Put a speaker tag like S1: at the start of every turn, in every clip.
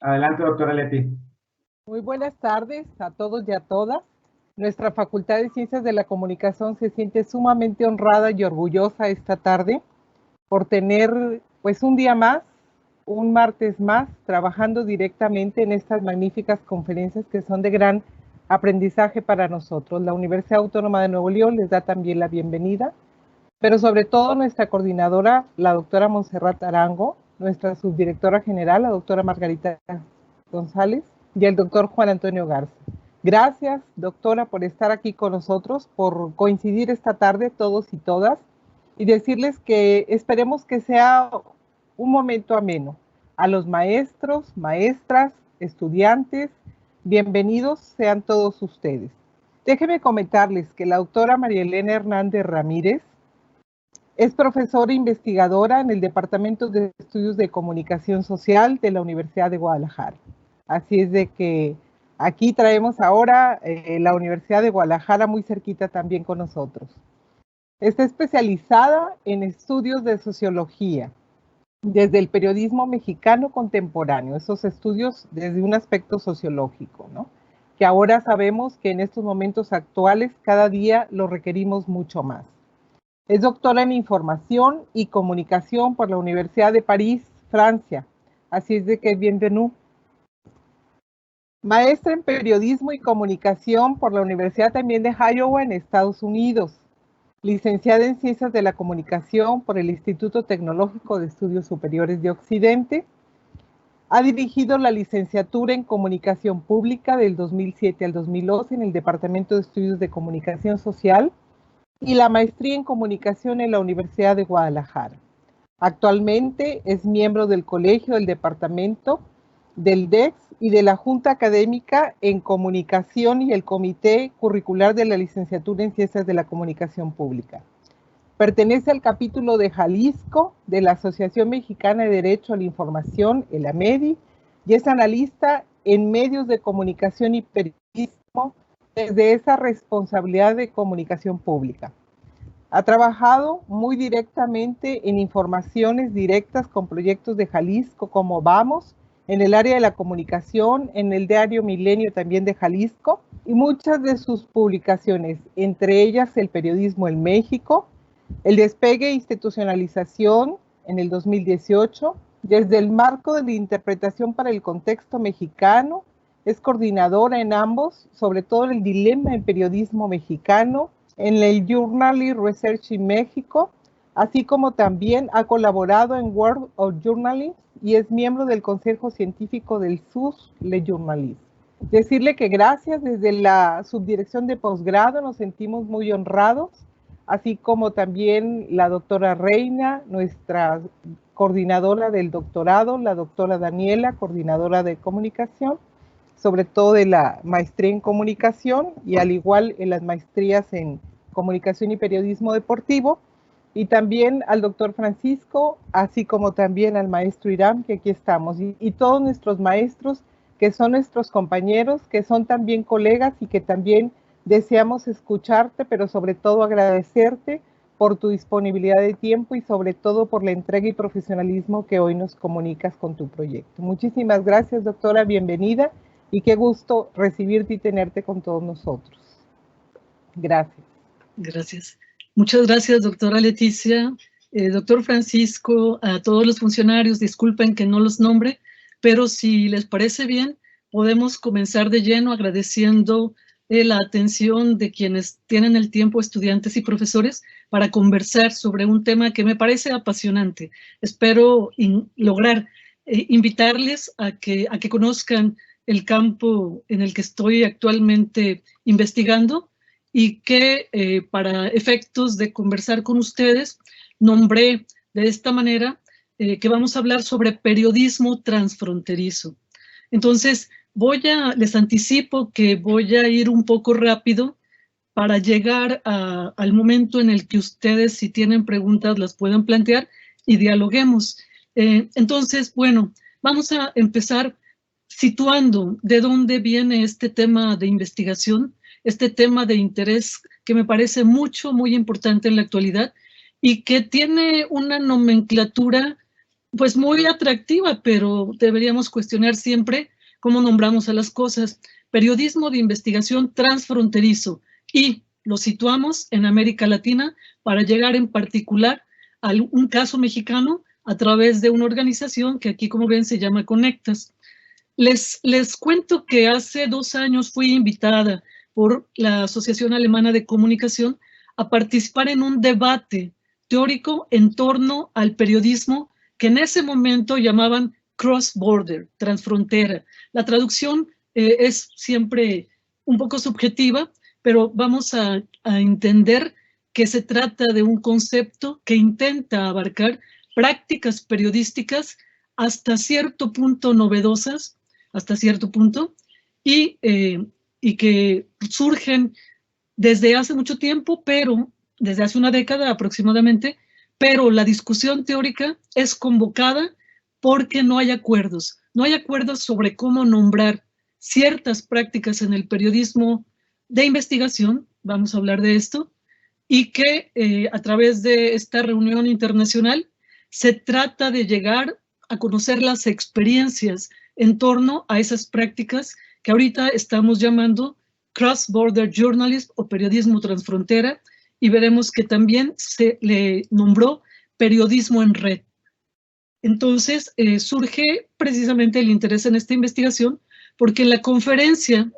S1: Adelante, doctora Leti.
S2: Muy buenas tardes a todos y a todas. Nuestra Facultad de Ciencias de la Comunicación se siente sumamente honrada y orgullosa esta tarde por tener pues un día más, un martes más, trabajando directamente en estas magníficas conferencias que son de gran aprendizaje para nosotros. La Universidad Autónoma de Nuevo León les da también la bienvenida, pero sobre todo nuestra coordinadora, la doctora Montserrat Arango, nuestra subdirectora general, la doctora Margarita González, y el doctor Juan Antonio Garza. Gracias, doctora, por estar aquí con nosotros, por coincidir esta tarde todos y todas, y decirles que esperemos que sea un momento ameno. A los maestros, maestras, estudiantes, bienvenidos sean todos ustedes. Déjenme comentarles que la doctora María Elena Hernández Ramírez es profesora e investigadora en el Departamento de Estudios de Comunicación Social de la Universidad de Guadalajara. Así es de que aquí traemos ahora la Universidad de Guadalajara muy cerquita también con nosotros. Está especializada en estudios de sociología, desde el periodismo mexicano contemporáneo, esos estudios desde un aspecto sociológico, ¿no? Que ahora sabemos que en estos momentos actuales cada día lo requerimos mucho más. Es doctora en Información y Comunicación por la Universidad de París, Francia. Así es de que bienvenido. Maestra en Periodismo y Comunicación por la Universidad también de Iowa en Estados Unidos. Licenciada en Ciencias de la Comunicación por el Instituto Tecnológico de Estudios Superiores de Occidente. Ha dirigido la licenciatura en Comunicación Pública del 2007 al 2011 en el Departamento de Estudios de Comunicación Social y la maestría en comunicación en la Universidad de Guadalajara. Actualmente es miembro del Colegio del Departamento, del DEX y de la Junta Académica en Comunicación y el Comité Curricular de la Licenciatura en Ciencias de la Comunicación Pública. Pertenece al capítulo de Jalisco de la Asociación Mexicana de Derecho a la Información, el AMEDI, y es analista en medios de comunicación y periodismo desde esa responsabilidad de comunicación pública. Ha trabajado muy directamente en informaciones directas con proyectos de Jalisco como Vamos, en el área de la comunicación, en el diario Milenio también de Jalisco, y muchas de sus publicaciones, entre ellas El periodismo en México, El despegue e institucionalización en el 2018, desde el marco de la interpretación para el contexto mexicano, es coordinadora en ambos, sobre todo el dilema en periodismo mexicano, en el Journal Research in México, así como también ha colaborado en World of Journalism y es miembro del Consejo Científico del SUS Le Journalisme. Decirle que gracias desde la subdirección de posgrado nos sentimos muy honrados, así como también la doctora Reina, nuestra coordinadora del doctorado, la doctora Daniela, coordinadora de comunicación, sobre todo de la maestría en comunicación y al igual en las maestrías en comunicación y periodismo deportivo, y también al doctor Francisco, así como también al maestro Irán, que aquí estamos, y todos nuestros maestros que son nuestros compañeros, que son también colegas y que también deseamos escucharte, pero sobre todo agradecerte por tu disponibilidad de tiempo y sobre todo por la entrega y profesionalismo que hoy nos comunicas con tu proyecto. Muchísimas gracias, doctora, bienvenida y qué gusto recibirte y tenerte con todos nosotros. Gracias.
S3: Gracias. Muchas gracias, doctora Leticia. Doctor Francisco, a todos los funcionarios, disculpen que no los nombre, pero si les parece bien, podemos comenzar de lleno agradeciendo la atención de quienes tienen el tiempo, estudiantes y profesores, para conversar sobre un tema que me parece apasionante. Espero lograr invitarles a que conozcan el campo en el que estoy actualmente investigando y que para efectos de conversar con ustedes, nombré de esta manera que vamos a hablar sobre periodismo transfronterizo. Entonces, les anticipo que voy a ir un poco rápido para llegar al momento en el que ustedes, si tienen preguntas, las puedan plantear y dialoguemos. Entonces, bueno, vamos a empezar situando de dónde viene este tema de investigación, este tema de interés que me parece muy importante en la actualidad y que tiene una nomenclatura pues muy atractiva, pero deberíamos cuestionar siempre cómo nombramos a las cosas. Periodismo de investigación transfronterizo, y lo situamos en América Latina para llegar en particular a un caso mexicano a través de una organización que aquí, como ven, se llama Conectas. Les cuento que hace 2 años fui invitada por la Asociación Alemana de Comunicación a participar en un debate teórico en torno al periodismo que en ese momento llamaban cross-border, transfrontera. La traducción es siempre un poco subjetiva, pero vamos a entender que se trata de un concepto que intenta abarcar prácticas periodísticas hasta cierto punto novedosas, hasta cierto punto, y que surgen desde hace mucho tiempo, pero desde hace una década aproximadamente, pero la discusión teórica es convocada porque no hay acuerdos. No hay acuerdos sobre cómo nombrar ciertas prácticas en el periodismo de investigación, vamos a hablar de esto, y que a través de esta reunión internacional se trata de llegar a conocer las experiencias en torno a esas prácticas que ahorita estamos llamando cross-border journalism o periodismo transfrontera, y veremos que también se le nombró periodismo en red. Entonces, surge precisamente el interés en esta investigación porque en la conferencia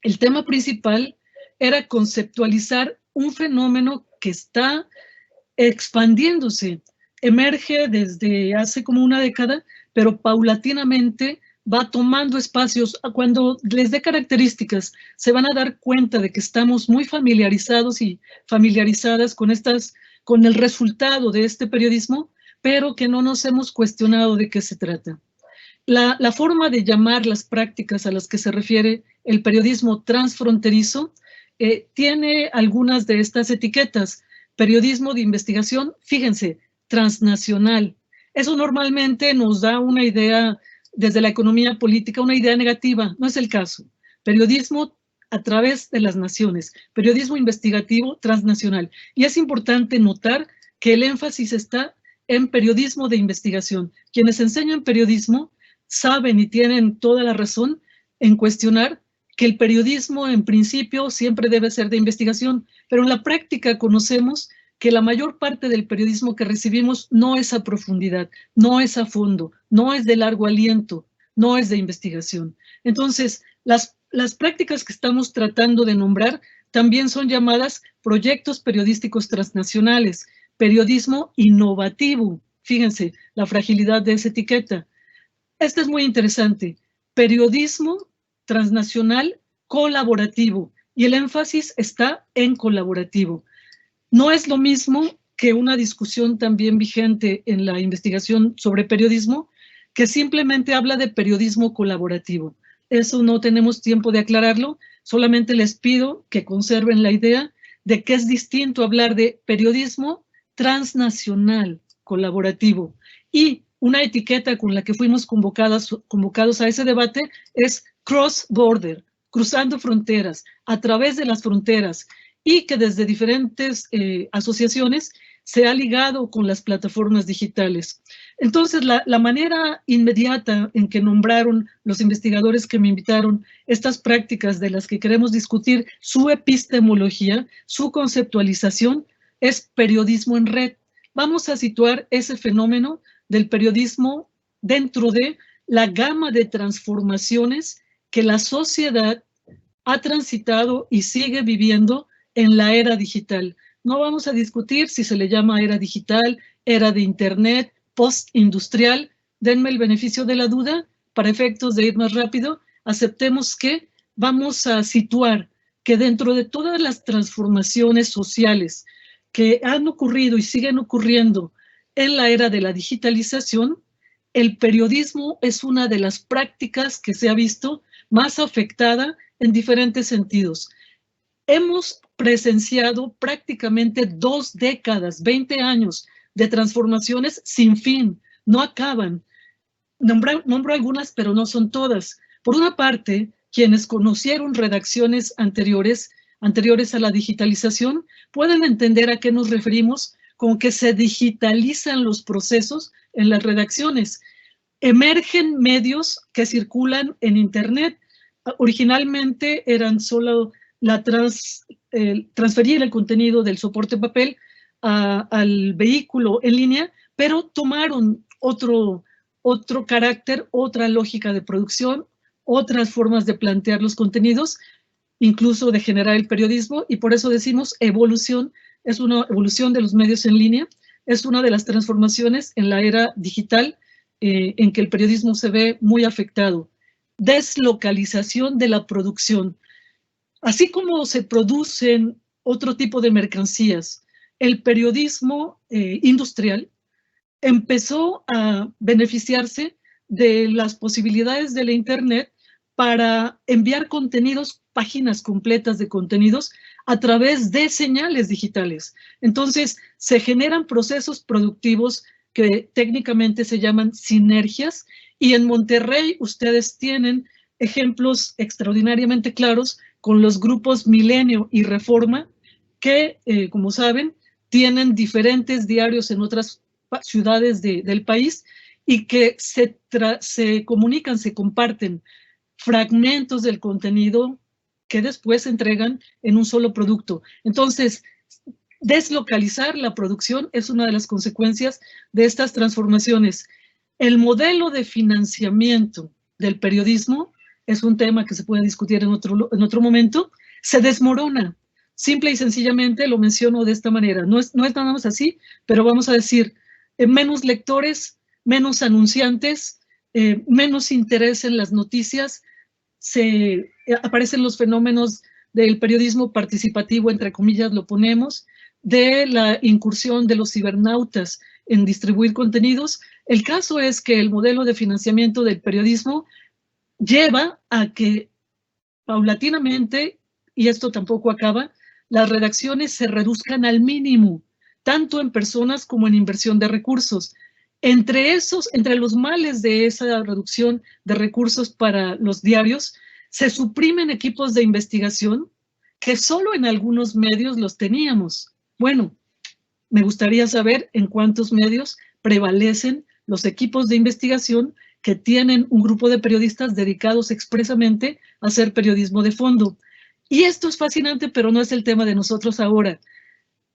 S3: el tema principal era conceptualizar un fenómeno que está expandiéndose, emerge desde hace como una década, pero paulatinamente va tomando espacios. Cuando les dé características, se van a dar cuenta de que estamos muy familiarizados y familiarizadas con el resultado de este periodismo, pero que no nos hemos cuestionado de qué se trata. La forma de llamar las prácticas a las que se refiere el periodismo transfronterizo tiene algunas de estas etiquetas. Periodismo de investigación, fíjense, transnacional. Eso normalmente nos da una idea, desde la economía política, una idea negativa. No es el caso. Periodismo a través de las naciones, periodismo investigativo transnacional. Y es importante notar que el énfasis está en periodismo de investigación. Quienes enseñan periodismo saben y tienen toda la razón en cuestionar que el periodismo en principio siempre debe ser de investigación, pero en la práctica conocemos que la mayor parte del periodismo que recibimos no es a profundidad, no es a fondo, no es de largo aliento, no es de investigación. Entonces, las prácticas que estamos tratando de nombrar también son llamadas proyectos periodísticos transnacionales, periodismo innovativo. Fíjense la fragilidad de esa etiqueta. Esto es muy interesante. Periodismo transnacional colaborativo, y el énfasis está en colaborativo. No es lo mismo que una discusión también vigente en la investigación sobre periodismo, que simplemente habla de periodismo colaborativo. Eso no tenemos tiempo de aclararlo, solamente les pido que conserven la idea de que es distinto hablar de periodismo transnacional colaborativo. Y una etiqueta con la que fuimos convocados a ese debate es cross-border, cruzando fronteras, a través de las fronteras, y que desde diferentes asociaciones se ha ligado con las plataformas digitales. Entonces, la manera inmediata en que nombraron los investigadores que me invitaron estas prácticas de las que queremos discutir su epistemología, su conceptualización, es periodismo en red. Vamos a situar ese fenómeno del periodismo dentro de la gama de transformaciones que la sociedad ha transitado y sigue viviendo en la era digital. No vamos a discutir si se le llama era digital, era de internet, postindustrial. Denme el beneficio de la duda para efectos de ir más rápido. Aceptemos que vamos a situar que dentro de todas las transformaciones sociales que han ocurrido y siguen ocurriendo en la era de la digitalización, el periodismo es una de las prácticas que se ha visto más afectada en diferentes sentidos. Hemos presenciado prácticamente 2 décadas, 20 años de transformaciones sin fin, no acaban. Nombro algunas, pero no son todas. Por una parte, quienes conocieron redacciones anteriores a la digitalización pueden entender a qué nos referimos con que se digitalizan los procesos en las redacciones. Emergen medios que circulan en Internet. Originalmente eran solo transferir el contenido del soporte papel al vehículo en línea, pero tomaron otro carácter, otra lógica de producción, otras formas de plantear los contenidos, incluso de generar el periodismo, y por eso decimos evolución, es una evolución de los medios en línea, es una de las transformaciones en la era digital en que el periodismo se ve muy afectado. Deslocalización de la producción. Así como se producen otro tipo de mercancías, el periodismo industrial empezó a beneficiarse de las posibilidades de la Internet para enviar contenidos, páginas completas de contenidos, a través de señales digitales. Entonces, se generan procesos productivos que técnicamente se llaman sinergias, y en Monterrey ustedes tienen ejemplos extraordinariamente claros con los grupos Milenio y Reforma, que, como saben, tienen diferentes diarios en otras ciudades del país y que se comunican, se comparten fragmentos del contenido que después se entregan en un solo producto. Entonces, deslocalizar la producción es una de las consecuencias de estas transformaciones. El modelo de financiamiento del periodismo es un tema que se puede discutir en otro momento, se desmorona. Simple y sencillamente lo menciono de esta manera. No es nada más así, pero vamos a decir, menos lectores, menos anunciantes, menos interés en las noticias, aparecen los fenómenos del periodismo participativo, entre comillas lo ponemos, de la incursión de los cibernautas en distribuir contenidos. El caso es que el modelo de financiamiento del periodismo lleva a que paulatinamente, y esto tampoco acaba, las redacciones se reduzcan al mínimo, tanto en personas como en inversión de recursos. Entre los males de esa reducción de recursos para los diarios, se suprimen equipos de investigación que solo en algunos medios los teníamos. Bueno, me gustaría saber en cuántos medios prevalecen los equipos de investigación que tienen un grupo de periodistas dedicados expresamente a hacer periodismo de fondo. Y esto es fascinante, pero no es el tema de nosotros ahora.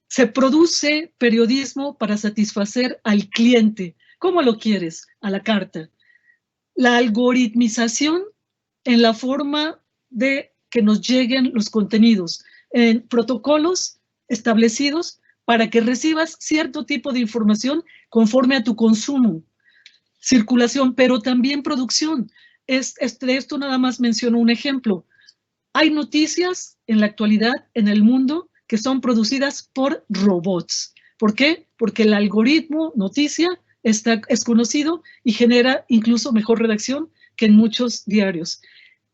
S3: Se produce periodismo para satisfacer al cliente. ¿Cómo lo quieres? A la carta. La algoritmización en la forma de que nos lleguen los contenidos, en protocolos establecidos para que recibas cierto tipo de información conforme a tu consumo, circulación, pero también producción. De esto nada más menciono un ejemplo. Hay noticias en la actualidad en el mundo que son producidas por robots. ¿Por qué? Porque el algoritmo noticia es conocido y genera incluso mejor redacción que en muchos diarios.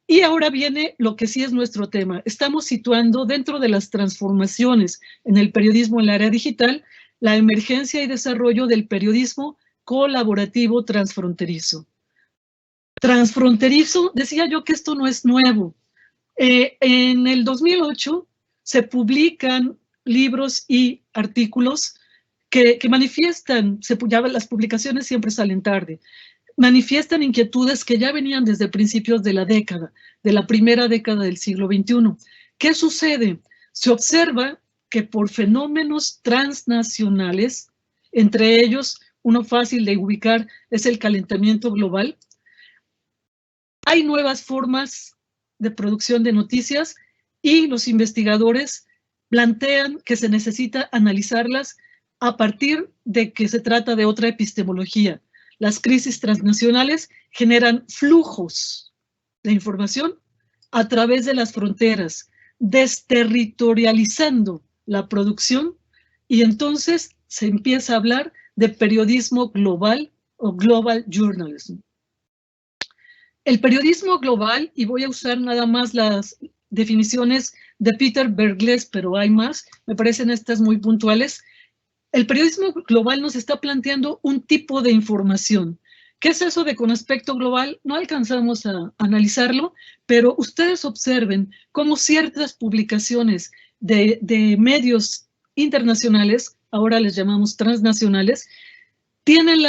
S3: Y ahora viene lo que sí es nuestro tema. Estamos situando dentro de las transformaciones en el periodismo en el área digital la emergencia y desarrollo del periodismo colaborativo transfronterizo. Transfronterizo, decía yo que esto no es nuevo. En el 2008 se publican libros y artículos que manifiestan, las publicaciones siempre salen tarde, manifiestan inquietudes que ya venían desde principios de la primera década del siglo XXI. ¿Qué sucede? Se observa que por fenómenos transnacionales, entre ellos uno fácil de ubicar es el calentamiento global, hay nuevas formas de producción de noticias y los investigadores plantean que se necesita analizarlas a partir de que se trata de otra epistemología. Las crisis transnacionales generan flujos de información a través de las fronteras, desterritorializando la producción, y entonces se empieza a hablar de periodismo global o global journalism. El periodismo global, y voy a usar nada más las definiciones de Peter Bergles, pero hay más, me parecen estas muy puntuales. El periodismo global nos está planteando un tipo de información. ¿Qué es eso de con aspecto global? No alcanzamos a analizarlo, pero ustedes observen cómo ciertas publicaciones de medios internacionales ahora les llamamos transnacionales, tienen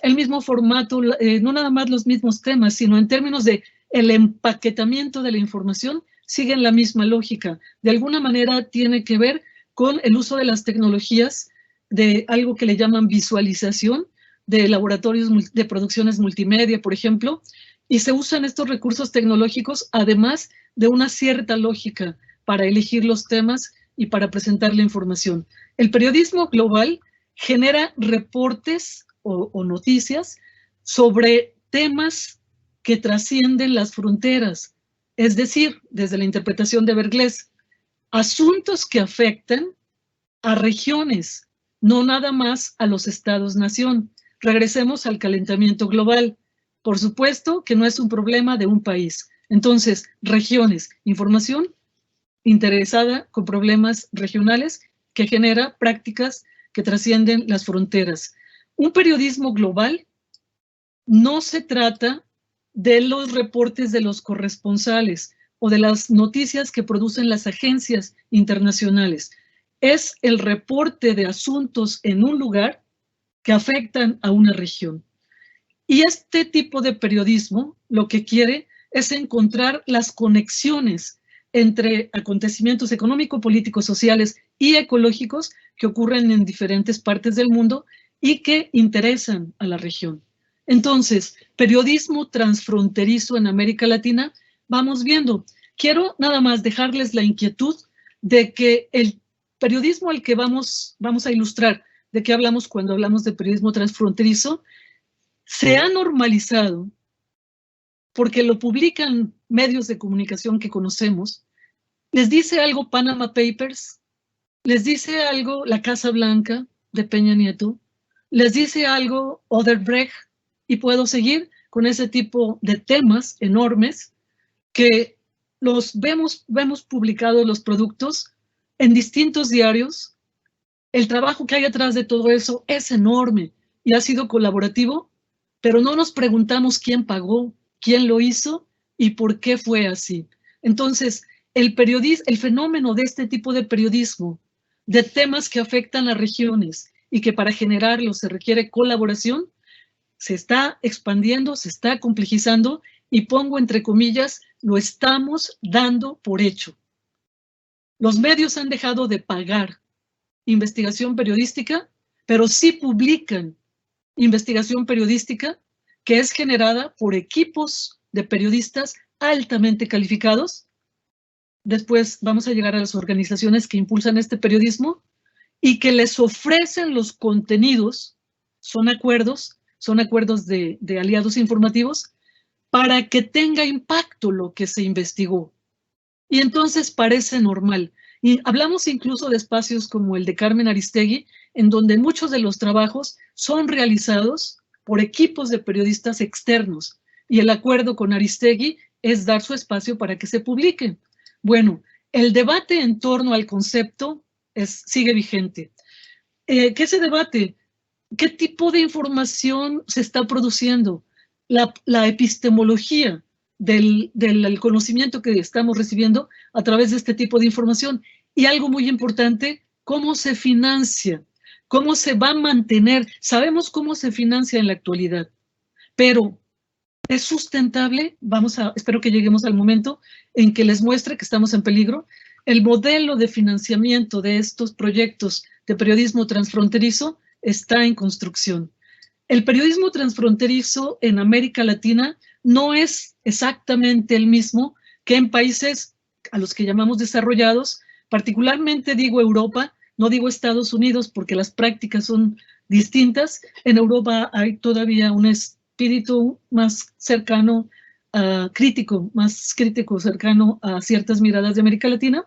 S3: el mismo formato, no nada más los mismos temas, sino en términos de el empaquetamiento de la información, siguen la misma lógica. De alguna manera tiene que ver con el uso de las tecnologías, de algo que le llaman visualización, de laboratorios de producciones multimedia, por ejemplo, y se usan estos recursos tecnológicos además de una cierta lógica para elegir los temas y para presentar la información. El periodismo global genera reportes o noticias sobre temas que trascienden las fronteras, es decir, desde la interpretación de Vergles, asuntos que afectan a regiones, no nada más a los estados-nación. Regresemos al calentamiento global. Por supuesto que no es un problema de un país. Entonces, regiones, información interesada con problemas regionales que genera prácticas que trascienden las fronteras. Un periodismo global no se trata de los reportes de los corresponsales o de las noticias que producen las agencias internacionales. Es el reporte de asuntos en un lugar que afectan a una región. Y este tipo de periodismo lo que quiere es encontrar las conexiones entre acontecimientos económicos, políticos, sociales y ecológicos que ocurren en diferentes partes del mundo y que interesan a la región. Entonces, periodismo transfronterizo en América Latina, vamos viendo. Quiero nada más dejarles la inquietud de que el periodismo al que vamos a ilustrar, de qué hablamos cuando hablamos de periodismo transfronterizo, se ha normalizado porque lo publican medios de comunicación que conocemos. Les dice algo Panama Papers, les dice algo la Casa Blanca de Peña Nieto, les dice algo Odebrecht, y puedo seguir con ese tipo de temas enormes que los vemos publicados los productos en distintos diarios. El trabajo que hay atrás de todo eso es enorme y ha sido colaborativo, pero no nos preguntamos quién pagó, quién lo hizo y por qué fue así. Entonces, el fenómeno de este tipo de periodismo, de temas que afectan a regiones y que para generarlo se requiere colaboración, se está expandiendo, se está complejizando y pongo entre comillas, lo estamos dando por hecho. Los medios han dejado de pagar investigación periodística, pero sí publican investigación periodística que es generada por equipos de periodistas altamente calificados. Después vamos a llegar a las organizaciones que impulsan este periodismo y que les ofrecen los contenidos, son acuerdos de aliados informativos para que tenga impacto lo que se investigó. Y entonces parece normal. Y hablamos incluso de espacios como el de Carmen Aristegui, en donde muchos de los trabajos son realizados por equipos de periodistas externos. Y el acuerdo con Aristegui es dar su espacio para que se publiquen. Bueno, el debate en torno al concepto sigue vigente. ¿Qué se debate? ¿Qué tipo de información se está produciendo? La epistemología del conocimiento que estamos recibiendo a través de este tipo de información. Y algo muy importante, ¿cómo se financia? ¿Cómo se va a mantener? Sabemos cómo se financia en la actualidad, pero ¿es sustentable? Espero que lleguemos al momento en que les muestre que estamos en peligro. El modelo de financiamiento de estos proyectos de periodismo transfronterizo está en construcción. El periodismo transfronterizo en América Latina no es exactamente el mismo que en países a los que llamamos desarrollados, particularmente digo Europa, no digo Estados Unidos porque las prácticas son distintas. En Europa hay todavía un espíritu más cercano, más crítico, cercano a ciertas miradas de América Latina,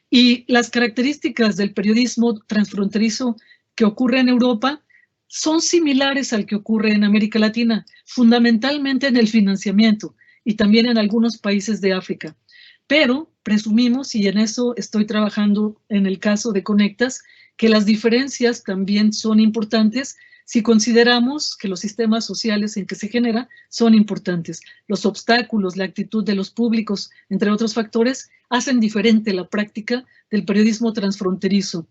S3: y las características del periodismo transfronterizo que ocurre en Europa son similares al que ocurre en América Latina, fundamentalmente en el financiamiento y también en algunos países de África. Pero presumimos, y en eso estoy trabajando en el caso de Conectas, que las diferencias también son importantes si consideramos que los sistemas sociales en que se genera son importantes. Los obstáculos, la actitud de los públicos, entre otros factores, hacen diferente la práctica del periodismo transfronterizo.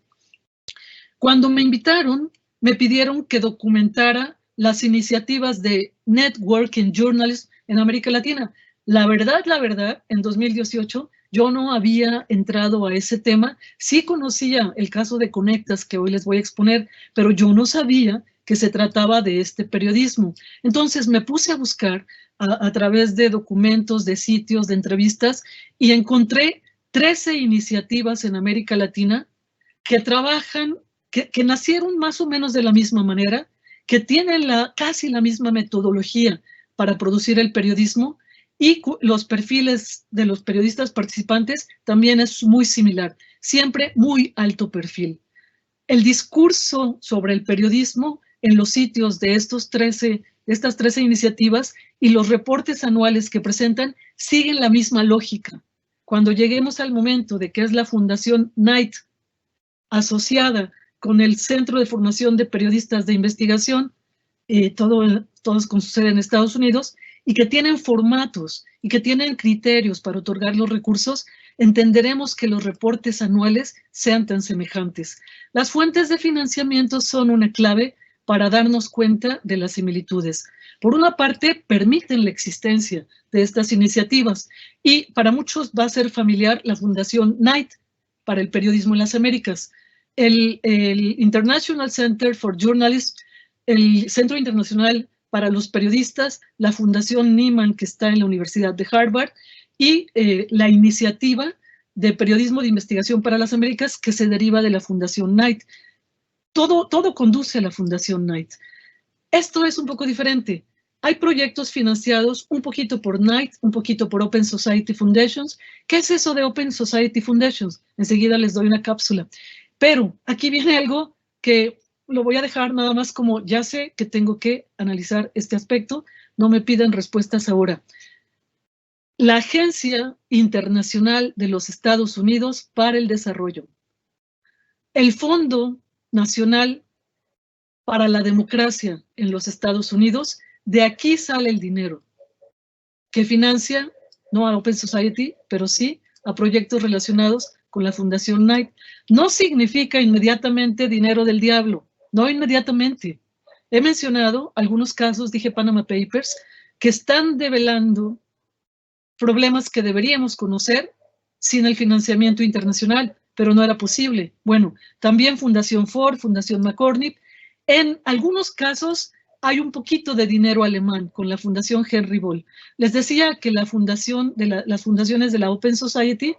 S3: Cuando me invitaron, me pidieron que documentara las iniciativas de Networking Journalism en América Latina. La verdad, en 2018 yo no había entrado a ese tema. Sí conocía el caso de Conectas, que hoy les voy a exponer, pero yo no sabía que se trataba de este periodismo. Entonces me puse a buscar a través de documentos, de sitios, de entrevistas, y encontré 13 iniciativas en América Latina que trabajan, que nacieron más o menos de la misma manera, que tienen casi la misma metodología para producir el periodismo, y los perfiles de los periodistas participantes también es muy similar, siempre muy alto perfil. El discurso sobre el periodismo en los sitios de estas 13 iniciativas y los reportes anuales que presentan siguen la misma lógica. Cuando lleguemos al momento de que es la Fundación Knight asociada con el Centro de Formación de Periodistas de Investigación, todos con su sede en Estados Unidos, y que tienen formatos y que tienen criterios para otorgar los recursos, entenderemos que los reportes anuales sean tan semejantes. Las fuentes de financiamiento son una clave para darnos cuenta de las similitudes. Por una parte, permiten la existencia de estas iniciativas, y para muchos va a ser familiar la Fundación Knight para el periodismo en las Américas, el International Center for Journalists, el Centro Internacional para los Periodistas, la Fundación Nieman, que está en la Universidad de Harvard, y la iniciativa de periodismo de investigación para las Américas, que se deriva de la Fundación Knight. Todo conduce a la Fundación Knight. Esto es un poco diferente. Hay proyectos financiados un poquito por Knight, un poquito por Open Society Foundations. ¿Qué es eso de Open Society Foundations? Enseguida les doy una cápsula. Pero aquí viene algo que lo voy a dejar nada más como ya sé que tengo que analizar este aspecto, no me piden respuestas ahora. La Agencia Internacional de los Estados Unidos para el Desarrollo, el Fondo Nacional para la Democracia en los Estados Unidos, de aquí sale el dinero que financia, no a Open Society, pero sí a proyectos relacionados con la Fundación Knight. No significa inmediatamente dinero del diablo, no inmediatamente. He mencionado algunos casos, dije Panama Papers, que están develando problemas que deberíamos conocer sin el financiamiento internacional, pero no era posible. Bueno, también Fundación Ford, Fundación McCormick. En algunos casos hay un poquito de dinero alemán con la Fundación Henry Boll. Les decía que las fundaciones de la Open Society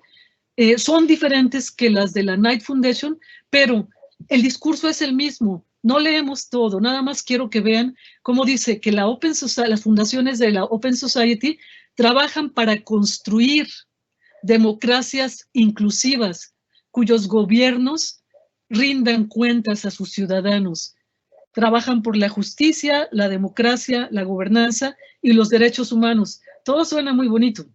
S3: son diferentes que las de la Knight Foundation, pero el discurso es el mismo. No leemos todo, nada más quiero que vean cómo dice que las fundaciones de la Open Society trabajan para construir democracias inclusivas cuyos gobiernos rindan cuentas a sus ciudadanos. Trabajan por la justicia, la democracia, la gobernanza y los derechos humanos. Todo suena muy bonito.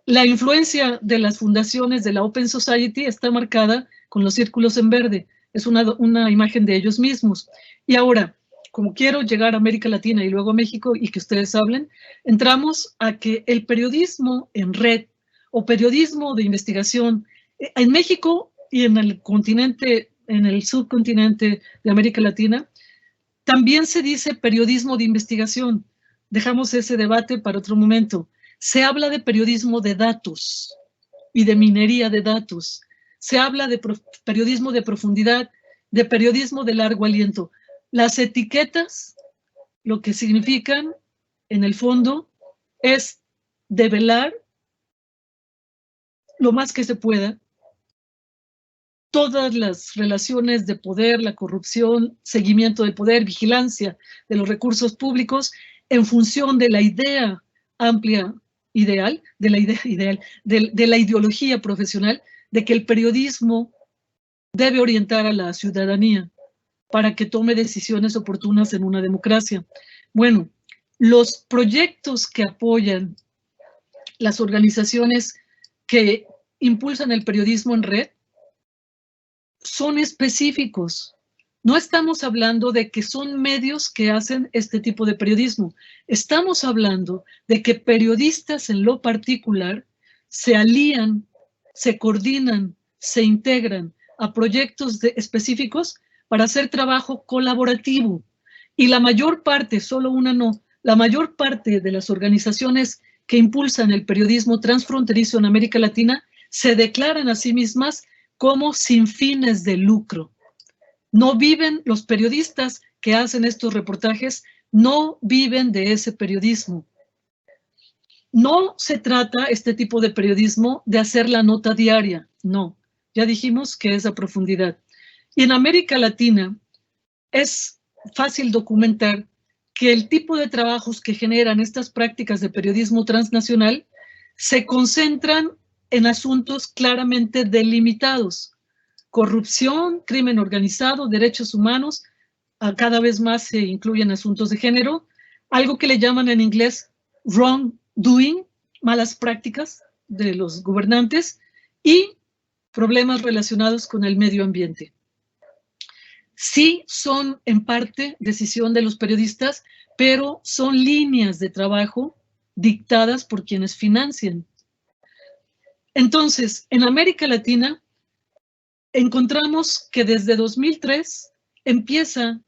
S3: La influencia de las fundaciones de la Open Society está marcada con los círculos en verde. Es una imagen de ellos mismos. Y ahora, como quiero llegar a América Latina y luego a México y que ustedes hablen, entramos a que el periodismo en red o periodismo de investigación en México y en el continente, en el subcontinente de América Latina, también se dice periodismo de investigación. Dejamos ese debate para otro momento. Se habla de periodismo de datos y de minería de datos. Se habla de periodismo de profundidad, de periodismo de largo aliento. Las etiquetas, lo que significan, en el fondo, es develar lo más que se pueda todas las relaciones de poder, la corrupción, seguimiento del poder, vigilancia de los recursos públicos en función de la idea amplia ideal, de la ideología profesional, de que el periodismo debe orientar a la ciudadanía para que tome decisiones oportunas en una democracia. Bueno, los proyectos que apoyan las organizaciones que impulsan el periodismo en red son específicos. No estamos hablando de que son medios que hacen este tipo de periodismo. Estamos hablando de que periodistas en lo particular se alían, se coordinan, se integran a proyectos específicos para hacer trabajo colaborativo. Y la mayor parte, solo una no, la mayor parte de las organizaciones que impulsan el periodismo transfronterizo en América Latina se declaran a sí mismas como sin fines de lucro. No viven, los periodistas que hacen estos reportajes, no viven de ese periodismo. No se trata este tipo de periodismo de hacer la nota diaria, no. Ya dijimos que es a profundidad. Y en América Latina es fácil documentar que el tipo de trabajos que generan estas prácticas de periodismo transnacional se concentran en asuntos claramente delimitados. Corrupción, crimen organizado, derechos humanos, cada vez más se incluyen asuntos de género, algo que le llaman en inglés wrongdoing, malas prácticas de los gobernantes y problemas relacionados con el medio ambiente. Sí son en parte decisión de los periodistas, pero son líneas de trabajo dictadas por quienes financian. Entonces, en América Latina, encontramos que desde 2003 empieza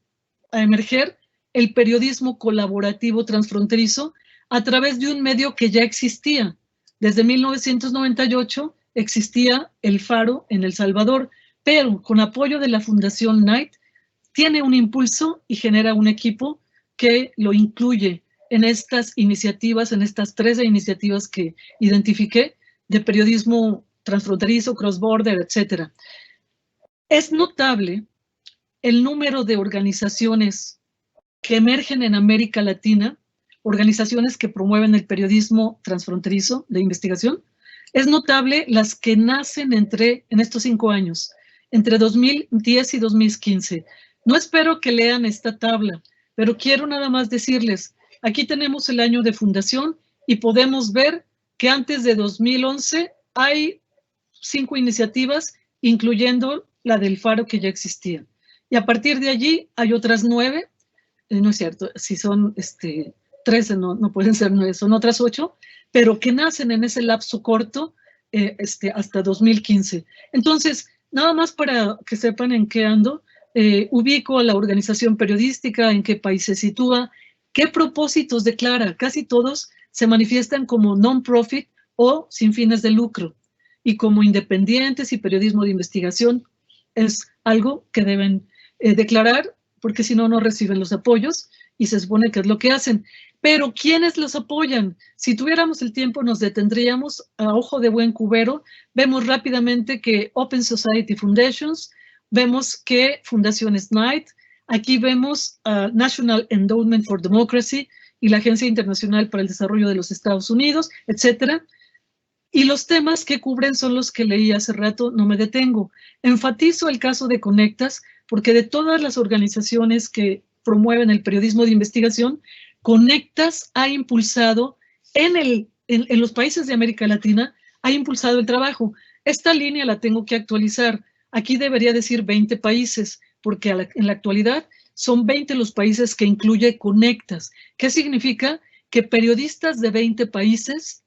S3: a emerger el periodismo colaborativo transfronterizo a través de un medio que ya existía. Desde 1998 existía El Faro en El Salvador, pero con apoyo de la Fundación Knight tiene un impulso y genera un equipo que lo incluye en estas iniciativas, en estas 13 iniciativas que identifiqué de periodismo transfronterizo, cross-border, etcétera. Es notable el número de organizaciones que emergen en América Latina, organizaciones que promueven el periodismo transfronterizo de investigación. Es notable las que nacen en estos 5 años, entre 2010 y 2015. No espero que lean esta tabla, pero quiero nada más decirles, aquí tenemos el año de fundación y podemos ver que antes de 2011 hay 5 iniciativas, incluyendo la del Faro que ya existía. Y a partir de allí hay otras 9, no es cierto, si son 13 no pueden ser 9, son otras 8, pero que nacen en ese lapso corto hasta 2015. Entonces, nada más para que sepan en qué ando, ubico a la organización periodística, en qué país se sitúa, qué propósitos declara. Casi todos se manifiestan como non-profit o sin fines de lucro. Y como independientes y periodismo de investigación es algo que deben declarar, porque si no, no reciben los apoyos y se supone que es lo que hacen. Pero ¿quiénes los apoyan? Si tuviéramos el tiempo nos detendríamos a ojo de buen cubero. Vemos rápidamente que Open Society Foundations, vemos que Fundaciones Knight, aquí vemos National Endowment for Democracy y la Agencia Internacional para el Desarrollo de los Estados Unidos, etcétera. Y los temas que cubren son los que leí hace rato, no me detengo. Enfatizo el caso de Conectas, porque de todas las organizaciones que promueven el periodismo de investigación, Conectas ha impulsado en los países de América Latina, ha impulsado el trabajo. Esta línea la tengo que actualizar. Aquí debería decir 20 países, porque en la actualidad son 20 los países que incluye Conectas. ¿Qué significa? Que periodistas de 20 países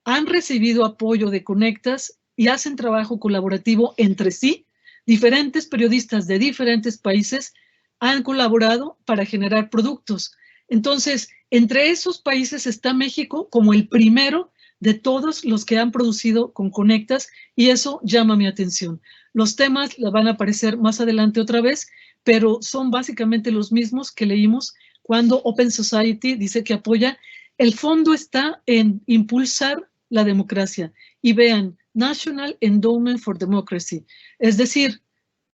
S3: han recibido apoyo de Conectas y hacen trabajo colaborativo entre sí. Diferentes periodistas de diferentes países han colaborado para generar productos. Entonces, entre esos países está México como el primero de todos los que han producido con Conectas y eso llama mi atención. Los temas van a aparecer más adelante otra vez, pero son básicamente los mismos que leímos cuando Open Society dice que apoya. El fondo está en impulsar la democracia. Y vean, National Endowment for Democracy. Es decir,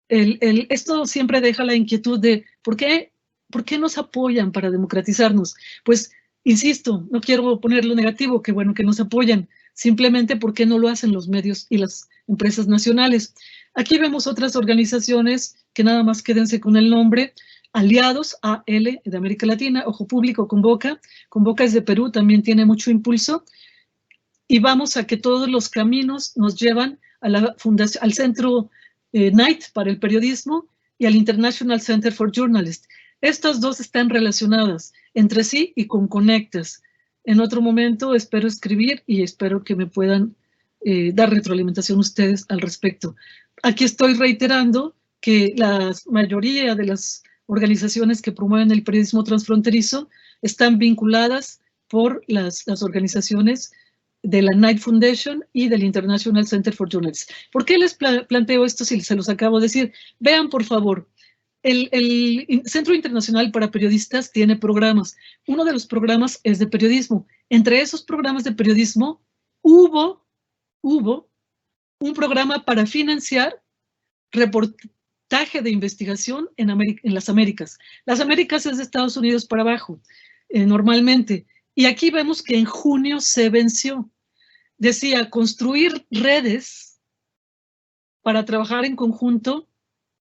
S3: esto siempre deja la inquietud de ¿por qué nos apoyan para democratizarnos? Pues, insisto, no quiero ponerlo negativo, que bueno que nos apoyan, simplemente ¿por qué no lo hacen los medios y las empresas nacionales? Aquí vemos otras organizaciones que nada más quédense con el nombre, Aliados AL de América Latina, Ojo Público, Convoca es de Perú, también tiene mucho impulso. Y vamos a que todos los caminos nos llevan a la fundación, al Centro Knight para el periodismo y al International Center for Journalists. Estas dos están relacionadas entre sí y con Conectas. En otro momento espero escribir y espero que me puedan dar retroalimentación ustedes al respecto. aquí estoy reiterando que la mayoría de las organizaciones que promueven el periodismo transfronterizo están vinculadas por las organizaciones de la Knight Foundation y del International Center for Journalists. ¿Por qué les planteo esto si se los acabo de decir? Vean, por favor, el Centro Internacional para Periodistas tiene programas. Uno de los programas es de periodismo. Entre esos programas de periodismo hubo un programa para financiar reportaje de investigación en las Américas. Las Américas es de Estados Unidos para abajo, normalmente. Y aquí vemos que en junio se venció. Decía, construir redes para trabajar en conjunto,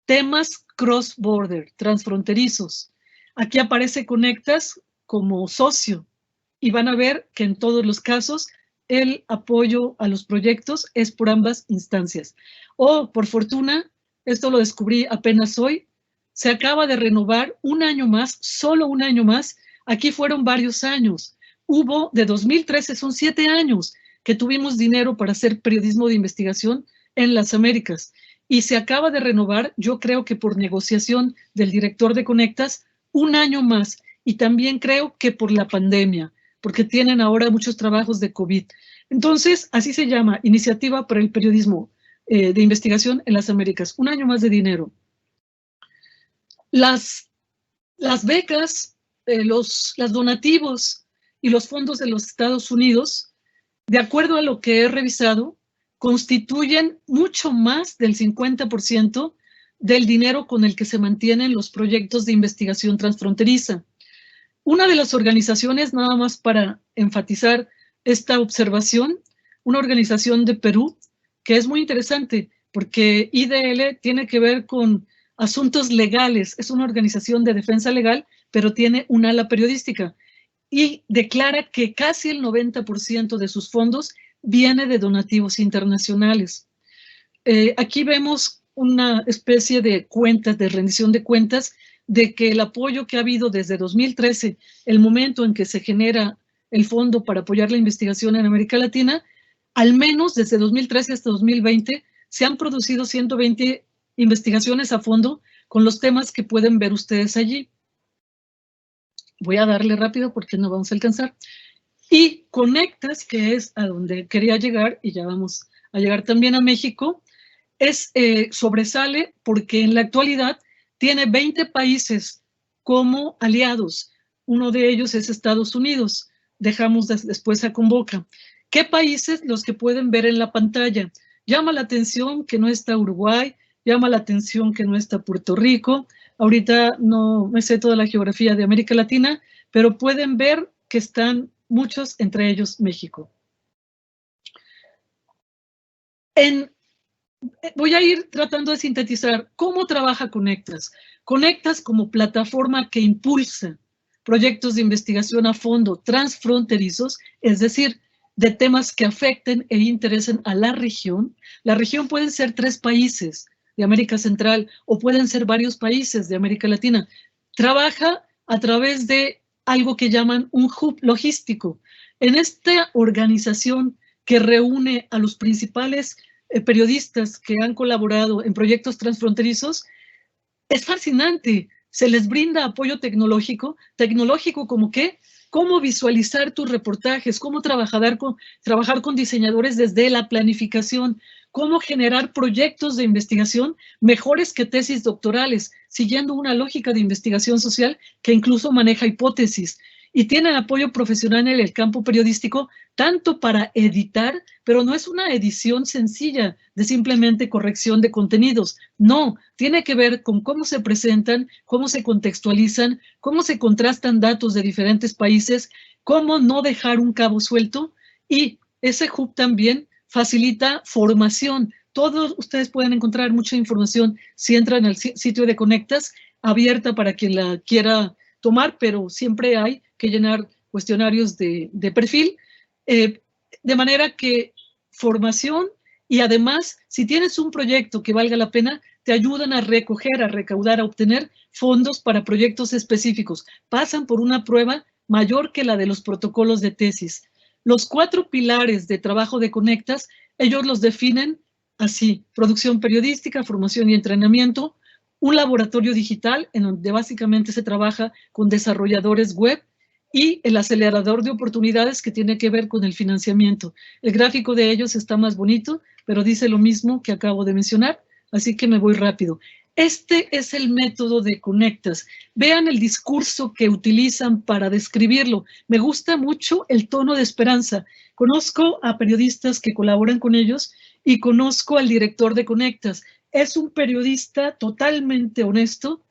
S3: temas cross-border, transfronterizos. Aquí aparece Conectas como socio y van a ver que en todos los casos el apoyo a los proyectos es por ambas instancias. Por fortuna, esto lo descubrí apenas hoy, se acaba de renovar un año más, solo un año más. Aquí fueron varios años. Hubo, de 2013, son 7 años que tuvimos dinero para hacer periodismo de investigación en las Américas. Y se acaba de renovar, yo creo que por negociación del director de Conectas, un año más. Y también creo que por la pandemia, porque tienen ahora muchos trabajos de COVID. Entonces, así se llama, Iniciativa para el Periodismo de Investigación en las Américas. Un año más de dinero. Las becas, los donativos y los fondos de los Estados Unidos, de acuerdo a lo que he revisado, constituyen mucho más del 50% del dinero con el que se mantienen los proyectos de investigación transfronteriza. Una de las organizaciones, nada más para enfatizar esta observación, una organización de Perú, que es muy interesante, porque IDL tiene que ver con asuntos legales, es una organización de defensa legal, pero tiene un ala periodística, y declara que casi el 90% de sus fondos viene de donativos internacionales. Aquí vemos una especie de cuentas, de rendición de cuentas, de que el apoyo que ha habido desde 2013, el momento en que se genera el fondo para apoyar la investigación en América Latina, al menos desde 2013 hasta 2020, se han producido 120 investigaciones a fondo con los temas que pueden ver ustedes allí. Voy a darle rápido porque no vamos a alcanzar. Y Conectas, que es a donde quería llegar, y ya vamos a llegar también a México, sobresale porque en la actualidad tiene 20 países como aliados. Uno de ellos es Estados Unidos. Dejamos después a Convoca. ¿Qué países? Los que pueden ver en la pantalla. Llama la atención que no está Uruguay, llama la atención que no está Puerto Rico. Ahorita no me sé toda la geografía de América Latina, pero pueden ver que están muchos, entre ellos México. Voy a ir tratando de sintetizar cómo trabaja Conectas. Conectas como plataforma que impulsa proyectos de investigación a fondo transfronterizos, es decir, de temas que afecten e interesen a la región. La región pueden ser 3 países de América Central o pueden ser varios países de América Latina. Trabaja a través de algo que llaman un hub logístico. En esta organización que reúne a los principales periodistas que han colaborado en proyectos transfronterizos, es fascinante. Se les brinda apoyo tecnológico como qué, cómo visualizar tus reportajes, cómo trabajar con diseñadores desde la planificación, cómo generar proyectos de investigación mejores que tesis doctorales, siguiendo una lógica de investigación social que incluso maneja hipótesis. Y tienen apoyo profesional en el campo periodístico, tanto para editar, pero no es una edición sencilla de simplemente corrección de contenidos. No, tiene que ver con cómo se presentan, cómo se contextualizan, cómo se contrastan datos de diferentes países, cómo no dejar un cabo suelto. Y ese hub también facilita formación. Todos ustedes pueden encontrar mucha información si entran al sitio de Conectas, abierta para quien la quiera tomar, pero siempre hay que llenar cuestionarios de perfil, de manera que formación y además, si tienes un proyecto que valga la pena, te ayudan a recoger, a recaudar, a obtener fondos para proyectos específicos. Pasan por una prueba mayor que la de los protocolos de tesis. Los 4 pilares de trabajo de Conectas, ellos los definen así: producción periodística, formación y entrenamiento, un laboratorio digital en donde básicamente se trabaja con desarrolladores web y el acelerador de oportunidades que tiene que ver con el financiamiento. El gráfico de ellos está más bonito, pero dice lo mismo que acabo de mencionar, así que me voy rápido. Este es el método de Conectas. Vean el discurso que utilizan para describirlo. Me gusta mucho el tono de esperanza. Conozco a periodistas que colaboran con ellos y conozco al director de Conectas. Es un periodista totalmente honesto,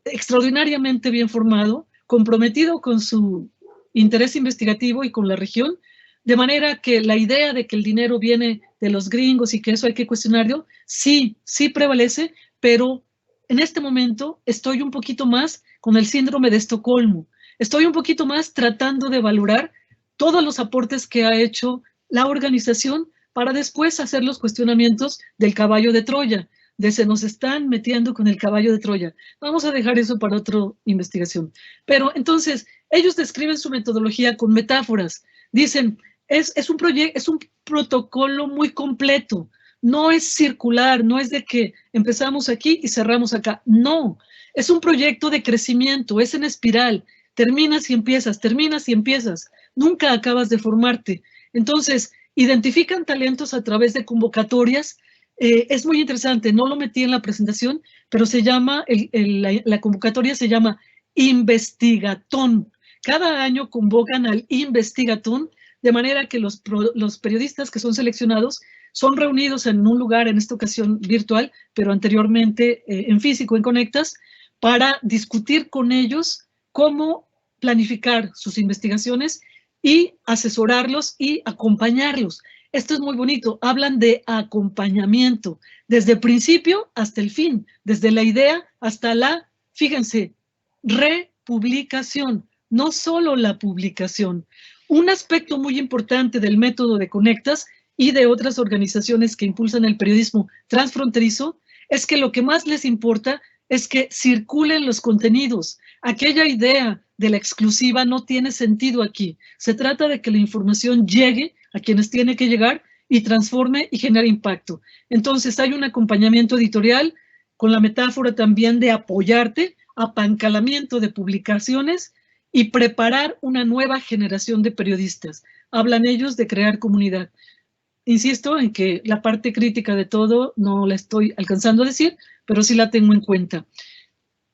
S3: extraordinariamente bien formado, comprometido con su interés investigativo y con la región, de manera que la idea de que el dinero viene de los gringos y que eso hay que cuestionarlo, sí prevalece, pero en este momento estoy un poquito más con el síndrome de Estocolmo. Estoy un poquito más tratando de valorar todos los aportes que ha hecho la organización para después hacer los cuestionamientos del caballo de Troya, de se nos están metiendo con el caballo de Troya. Vamos a dejar eso para otra investigación. Pero entonces, ellos describen su metodología con metáforas. Dicen, es un protocolo muy completo. No es circular, no es de que empezamos aquí y cerramos acá. No, es un proyecto de crecimiento, es en espiral. Terminas y empiezas, terminas y empiezas. Nunca acabas de formarte. Entonces, identifican talentos a través de convocatorias. Es muy interesante, no lo metí en la presentación, pero se llama, la convocatoria se llama Investigatón. Cada año convocan al Investigatón, de manera que los periodistas que son seleccionados son reunidos en un lugar, en esta ocasión virtual, pero anteriormente en físico, en Conectas, para discutir con ellos cómo planificar sus investigaciones y asesorarlos y acompañarlos. Esto es muy bonito, hablan de acompañamiento, desde el principio hasta el fin, desde la idea hasta la, fíjense, republicación, no solo la publicación. Un aspecto muy importante del método de Conectas y de otras organizaciones que impulsan el periodismo transfronterizo es que lo que más les importa es que circulen los contenidos. Aquella idea de la exclusiva no tiene sentido aquí. Se trata de que la información llegue a quienes tiene que llegar y transforme y genere impacto. Entonces hay un acompañamiento editorial con la metáfora también de apoyarte, apancalamiento de publicaciones y preparar una nueva generación de periodistas. Hablan ellos de crear comunidad. Insisto en que la parte crítica de todo no la estoy alcanzando a decir, pero sí la tengo en cuenta.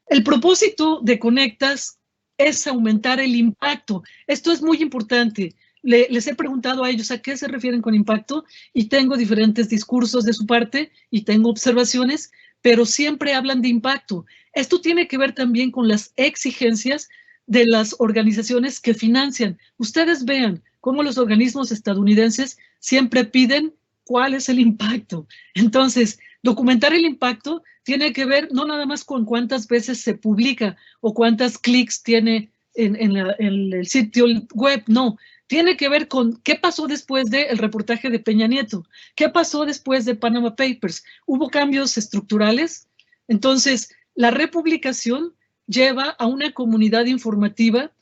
S3: El propósito de Conectas es aumentar el impacto. Esto es muy importante. Les he preguntado a ellos a qué se refieren con impacto y tengo diferentes discursos de su parte y tengo observaciones, pero siempre hablan de impacto. Esto tiene que ver también con las exigencias de las organizaciones que financian. Ustedes vean cómo los organismos estadounidenses siempre piden cuál es el impacto. Entonces, documentar el impacto tiene que ver no nada más con cuántas veces se publica o cuántas clics tiene en el sitio web, no. Tiene que ver con qué pasó después del reportaje de Peña Nieto, qué pasó después de Panama Papers. ¿Hubo cambios estructurales? Entonces, la republicación lleva a una comunidad informativa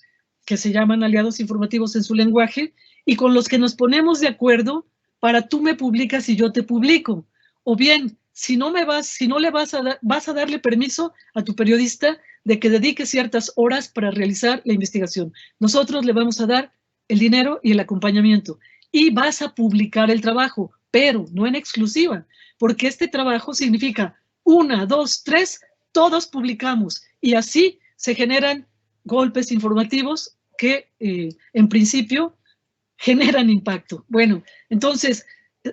S3: que se llaman aliados informativos en su lenguaje y con los que nos ponemos de acuerdo para tú me publicas y yo te publico. O bien, si no le vas a darle permiso a tu periodista de que dedique ciertas horas para realizar la investigación. Nosotros le vamos a dar el dinero y el acompañamiento y vas a publicar el trabajo, pero no en exclusiva, porque este trabajo significa 1, 2, 3, todos publicamos y así se generan golpes informativos que en principio generan impacto. Bueno, entonces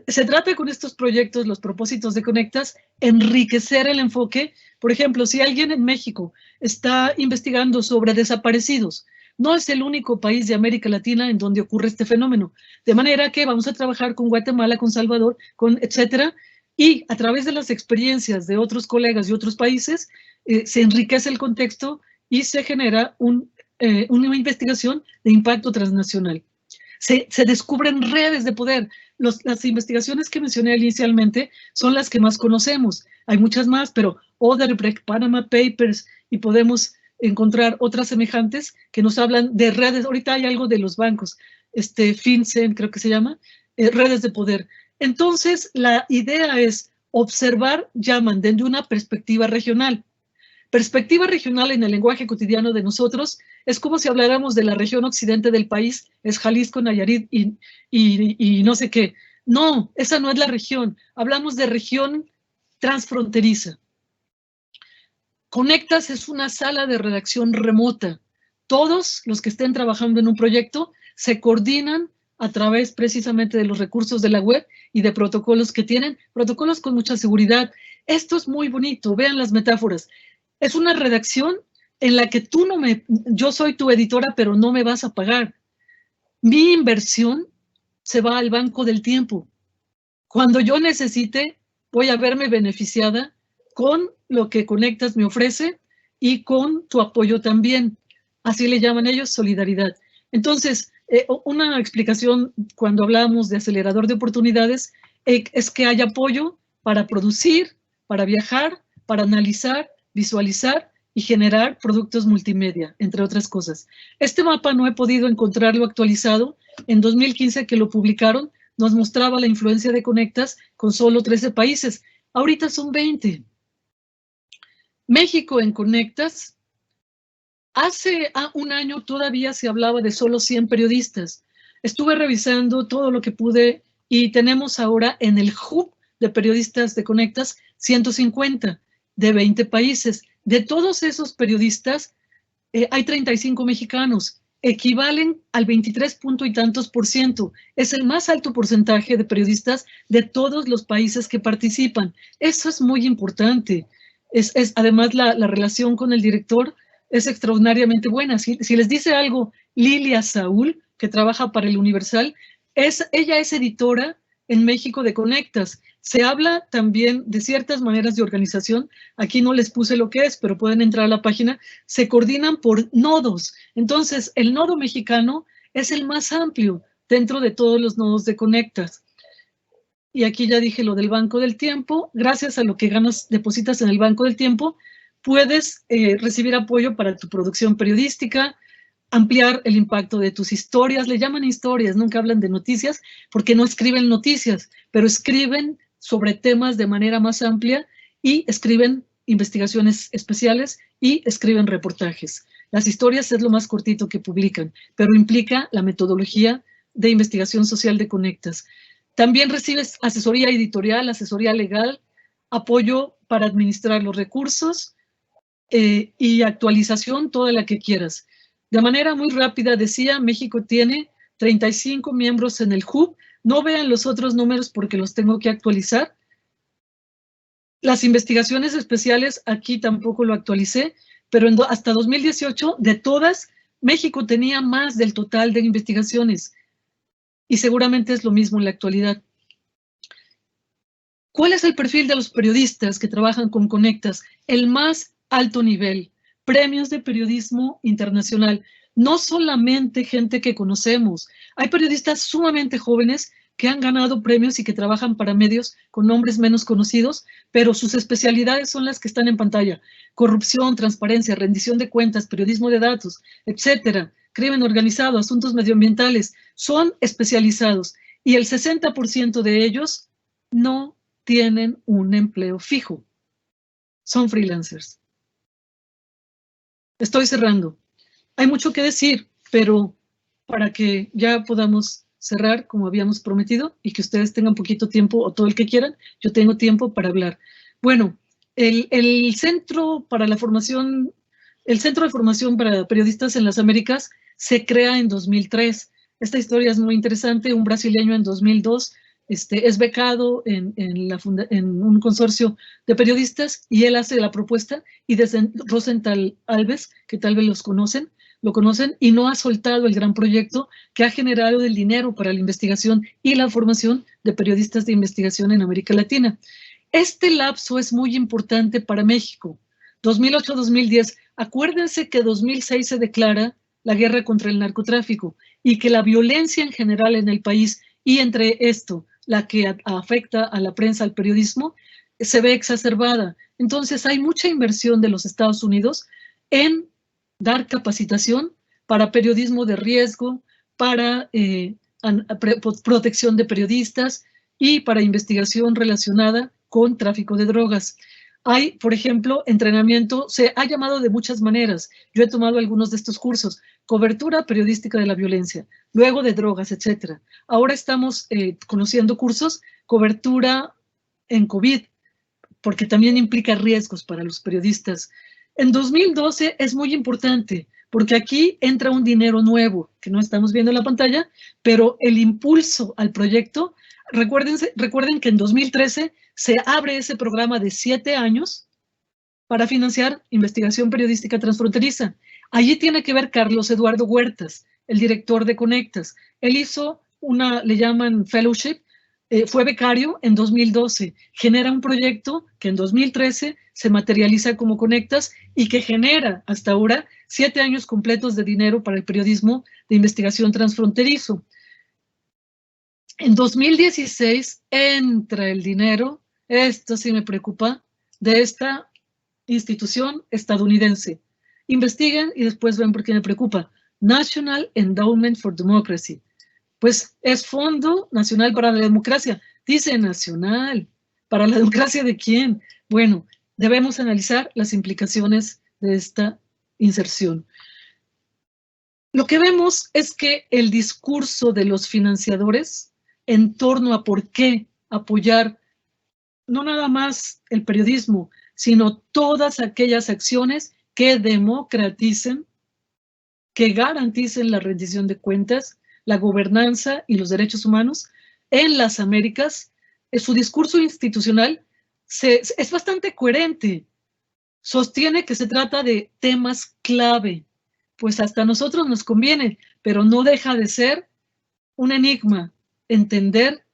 S3: se trata con estos proyectos, los propósitos de Conectas, enriquecer el enfoque. Por ejemplo, si alguien en México está investigando sobre desaparecidos, no es el único país de América Latina en donde ocurre este fenómeno. De manera que vamos a trabajar con Guatemala, con Salvador, con etcétera, y a través de las experiencias de otros colegas y otros países, se enriquece el contexto y se genera una investigación de impacto transnacional. Se descubren redes de poder. Las investigaciones que mencioné inicialmente son las que más conocemos. Hay muchas más, pero Odebrecht, Panama Papers, y podemos encontrar otras semejantes que nos hablan de redes. Ahorita hay algo de los bancos, FinCEN creo que se llama, redes de poder. Entonces, la idea es observar, llaman, desde una perspectiva regional. Perspectiva regional en el lenguaje cotidiano de nosotros es como si habláramos de la región occidente del país, es Jalisco, Nayarit y no sé qué. No, esa no es la región. Hablamos de región transfronteriza. Conectas es una sala de redacción remota. Todos los que estén trabajando en un proyecto se coordinan a través precisamente de los recursos de la web y de protocolos que tienen, protocolos con mucha seguridad. Esto es muy bonito, vean las metáforas. Es una redacción en la que yo soy tu editora, pero no me vas a pagar. Mi inversión se va al banco del tiempo. Cuando yo necesite, voy a verme beneficiada con lo que Conectas me ofrece y con tu apoyo también. Así le llaman ellos, solidaridad. Entonces, una explicación cuando hablamos de acelerador de oportunidades es que hay apoyo para producir, para viajar, para analizar, visualizar y generar productos multimedia, entre otras cosas. Este mapa no he podido encontrarlo actualizado. En 2015 que lo publicaron, nos mostraba la influencia de Conectas con solo 13 países. Ahorita son 20. México en Conectas, hace un año todavía se hablaba de solo 100 periodistas. Estuve revisando todo lo que pude y tenemos ahora en el hub de periodistas de Conectas 150 de 20 países. De todos esos periodistas, hay 35 mexicanos, equivalen al 23 punto y tantos %. Es el más alto porcentaje de periodistas de todos los países que participan. Eso es muy importante. Además, la relación con el director es extraordinariamente buena. Si les dice algo Lilia Saúl, que trabaja para el Universal, ella es editora en México de Conectas. Se habla también de ciertas maneras de organización. Aquí no les puse lo que es, pero pueden entrar a la página. Se coordinan por nodos. Entonces, el nodo mexicano es el más amplio dentro de todos los nodos de Conectas. Y aquí ya dije lo del Banco del Tiempo. Gracias a lo que ganas, depositas en el Banco del Tiempo, puedes recibir apoyo para tu producción periodística, ampliar el impacto de tus historias. Le llaman historias, nunca hablan de noticias, porque no escriben noticias, pero escriben sobre temas de manera más amplia y escriben investigaciones especiales y escriben reportajes. Las historias es lo más cortito que publican, pero implica la metodología de investigación social de Conectas. También recibes asesoría editorial, asesoría legal, apoyo para administrar los recursos y actualización, toda la que quieras. De manera muy rápida, decía, México tiene 35 miembros en el hub. No vean los otros números porque los tengo que actualizar. Las investigaciones especiales, aquí tampoco lo actualicé, pero hasta 2018, de todas, México tenía más del total de investigaciones. Y seguramente es lo mismo en la actualidad. ¿Cuál es el perfil de los periodistas que trabajan con Conectas? El más alto nivel. Premios de periodismo internacional. No solamente gente que conocemos. Hay periodistas sumamente jóvenes que han ganado premios y que trabajan para medios con nombres menos conocidos, pero sus especialidades son las que están en pantalla. Corrupción, transparencia, rendición de cuentas, periodismo de datos, etcétera. Crimen organizado, asuntos medioambientales. Son especializados y el 60% de ellos no tienen un empleo fijo. Son freelancers. Estoy cerrando. Hay mucho que decir, pero para que ya podamos cerrar como habíamos prometido y que ustedes tengan poquito tiempo o todo el que quieran, yo tengo tiempo para hablar. Bueno, el Centro para la Formación, el Centro de Formación para Periodistas en las Américas se crea en 2003. Esta historia es muy interesante. Un brasileño en 2002 es becado en un consorcio de periodistas y él hace la propuesta y desde Rosenthal Alves, que tal vez lo conocen y no ha soltado el gran proyecto que ha generado el dinero para la investigación y la formación de periodistas de investigación en América Latina. Este lapso es muy importante para México. 2008-2010, acuérdense que 2006 se declara la guerra contra el narcotráfico y que la violencia en general en el país y entre esto, la que afecta a la prensa, al periodismo, se ve exacerbada. Entonces hay mucha inversión de los Estados Unidos en dar capacitación para periodismo de riesgo, para protección de periodistas y para investigación relacionada con tráfico de drogas. Hay, por ejemplo, entrenamiento, se ha llamado de muchas maneras. Yo he tomado algunos de estos cursos. Cobertura periodística de la violencia, luego de drogas, etc. Ahora estamos conociendo cursos, cobertura en COVID, porque también implica riesgos para los periodistas. En 2012 es muy importante, porque aquí entra un dinero nuevo, que no estamos viendo en la pantalla, pero el impulso al proyecto, recuerden que en 2013 se abre ese programa de 7 años para financiar investigación periodística transfronteriza. Allí tiene que ver Carlos Eduardo Huertas, el director de Conectas. Él hizo le llaman fellowship, fue becario en 2012, genera un proyecto que en 2013 se materializa como Conectas y que genera hasta ahora 7 años completos de dinero para el periodismo de investigación transfronterizo. En 2016 entra el dinero, esto sí me preocupa, de esta institución estadounidense. Investiguen y después ven por qué me preocupa. National Endowment for Democracy. Pues es Fondo Nacional para la Democracia. Dice nacional. ¿Para la democracia de quién? Bueno, debemos analizar las implicaciones de esta inserción. Lo que vemos es que el discurso de los financiadores en torno a por qué apoyar no nada más el periodismo, sino todas aquellas acciones que democraticen, que garanticen la rendición de cuentas, la gobernanza y los derechos humanos en las Américas, su discurso institucional es bastante coherente. Sostiene que se trata de temas clave, pues hasta a nosotros nos conviene, pero no deja de ser un enigma entender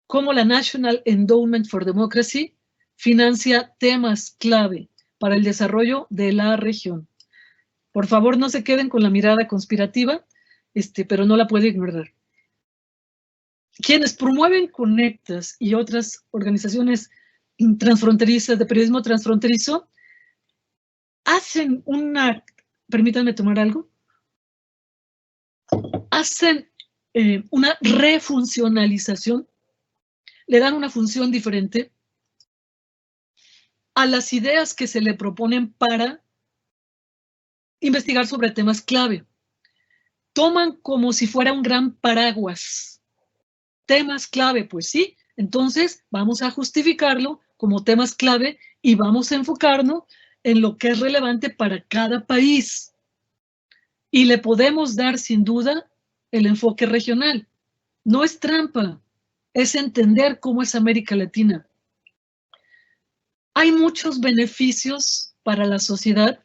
S3: cómo la National Endowment for Democracy financia temas clave para el desarrollo de la región. Por favor, no se queden con la mirada conspirativa, pero no la puede ignorar. Quienes promueven Conectas y otras organizaciones transfronterizas de periodismo transfronterizo hacen permítanme tomar algo, hacen una refuncionalización, le dan una función diferente a las ideas que se le proponen para investigar sobre temas clave. Toman como si fuera un gran paraguas. Temas clave, pues sí, entonces vamos a justificarlo como temas clave y vamos a enfocarnos en lo que es relevante para cada país. Y le podemos dar sin duda el enfoque regional. No es trampa, es entender cómo es América Latina. Hay muchos beneficios para la sociedad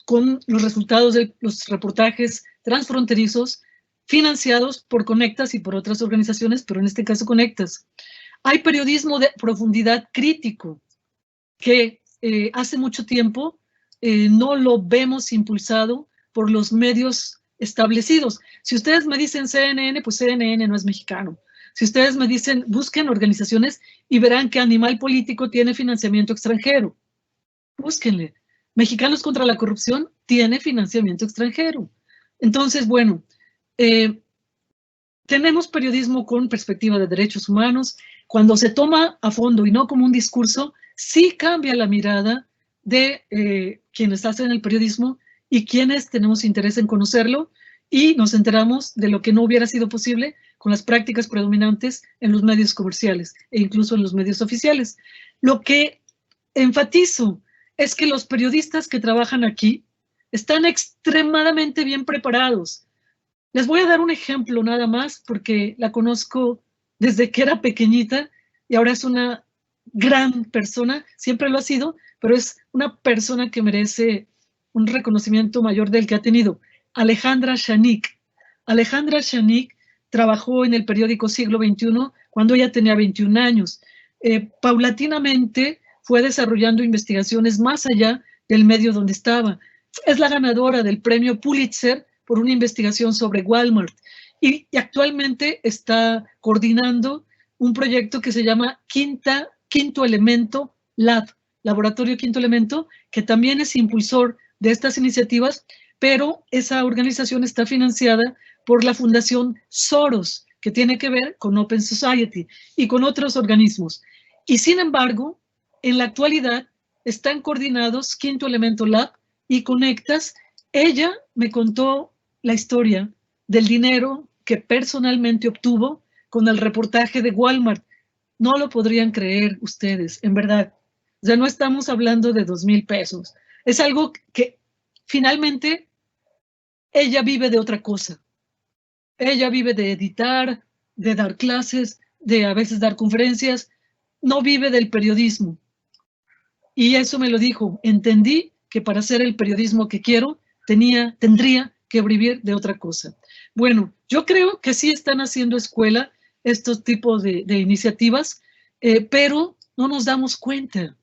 S3: con los resultados de los reportajes transfronterizos financiados por Conectas y por otras organizaciones, pero en este caso Conectas. Hay periodismo de profundidad crítico que hace mucho tiempo no lo vemos impulsado por los medios establecidos. Si ustedes me dicen CNN, pues CNN no es mexicano. Si ustedes me dicen, busquen organizaciones y verán que Animal Político tiene financiamiento extranjero. Búsquenle. Mexicanos contra la Corrupción tiene financiamiento extranjero. Entonces, bueno, tenemos periodismo con perspectiva de derechos humanos. Cuando se toma a fondo y no como un discurso, sí cambia la mirada de quienes hacen el periodismo y quienes tenemos interés en conocerlo y nos enteramos de lo que no hubiera sido posible con las prácticas predominantes en los medios comerciales e incluso en los medios oficiales. Lo que enfatizo es que los periodistas que trabajan aquí están extremadamente bien preparados. Les voy a dar un ejemplo nada más porque la conozco desde que era pequeñita y ahora es una gran persona, siempre lo ha sido, pero es una persona que merece un reconocimiento mayor del que ha tenido. Alejandra Shanik. Alejandra Shanik trabajó en el periódico Siglo XXI cuando ella tenía 21 años. Paulatinamente fue desarrollando investigaciones más allá del medio donde estaba. Es la ganadora del premio Pulitzer por una investigación sobre Walmart y actualmente está coordinando un proyecto que se llama Quinto Elemento Lab, Laboratorio Quinto Elemento, que también es impulsor de estas iniciativas, pero esa organización está financiada por la Fundación Soros, que tiene que ver con Open Society y con otros organismos. Y sin embargo, en la actualidad están coordinados Quinto Elemento Lab y Conectas. Ella me contó la historia del dinero que personalmente obtuvo con el reportaje de Walmart. No lo podrían creer ustedes, en verdad. O sea, no estamos hablando de 2,000 pesos. Es algo que finalmente ella vive de otra cosa. Ella vive de editar, de dar clases, de a veces dar conferencias. No vive del periodismo. Y eso me lo dijo. Entendí que para hacer el periodismo que quiero, tendría que vivir de otra cosa. Bueno, yo creo que sí están haciendo escuela estos tipos de iniciativas, pero no nos damos cuenta.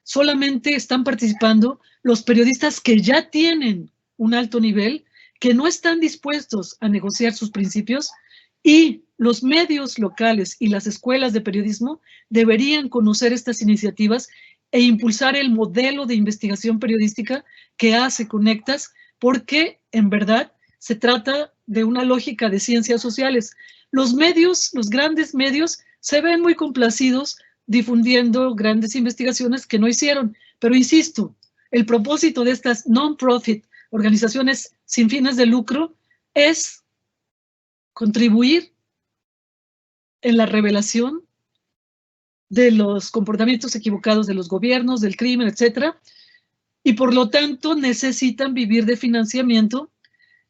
S3: Solamente están participando los periodistas que ya tienen un alto nivel, que no están dispuestos a negociar sus principios, y los medios locales y las escuelas de periodismo deberían conocer estas iniciativas e impulsar el modelo de investigación periodística que hace Conectas, porque en verdad se trata de una lógica de ciencias sociales. Los medios, los grandes medios, se ven muy complacidos difundiendo grandes investigaciones que no hicieron, pero insisto, el propósito de estas non-profit, organizaciones sin fines de lucro, es contribuir en la revelación de los comportamientos equivocados de los gobiernos, del crimen, etcétera, y por lo tanto necesitan vivir de financiamiento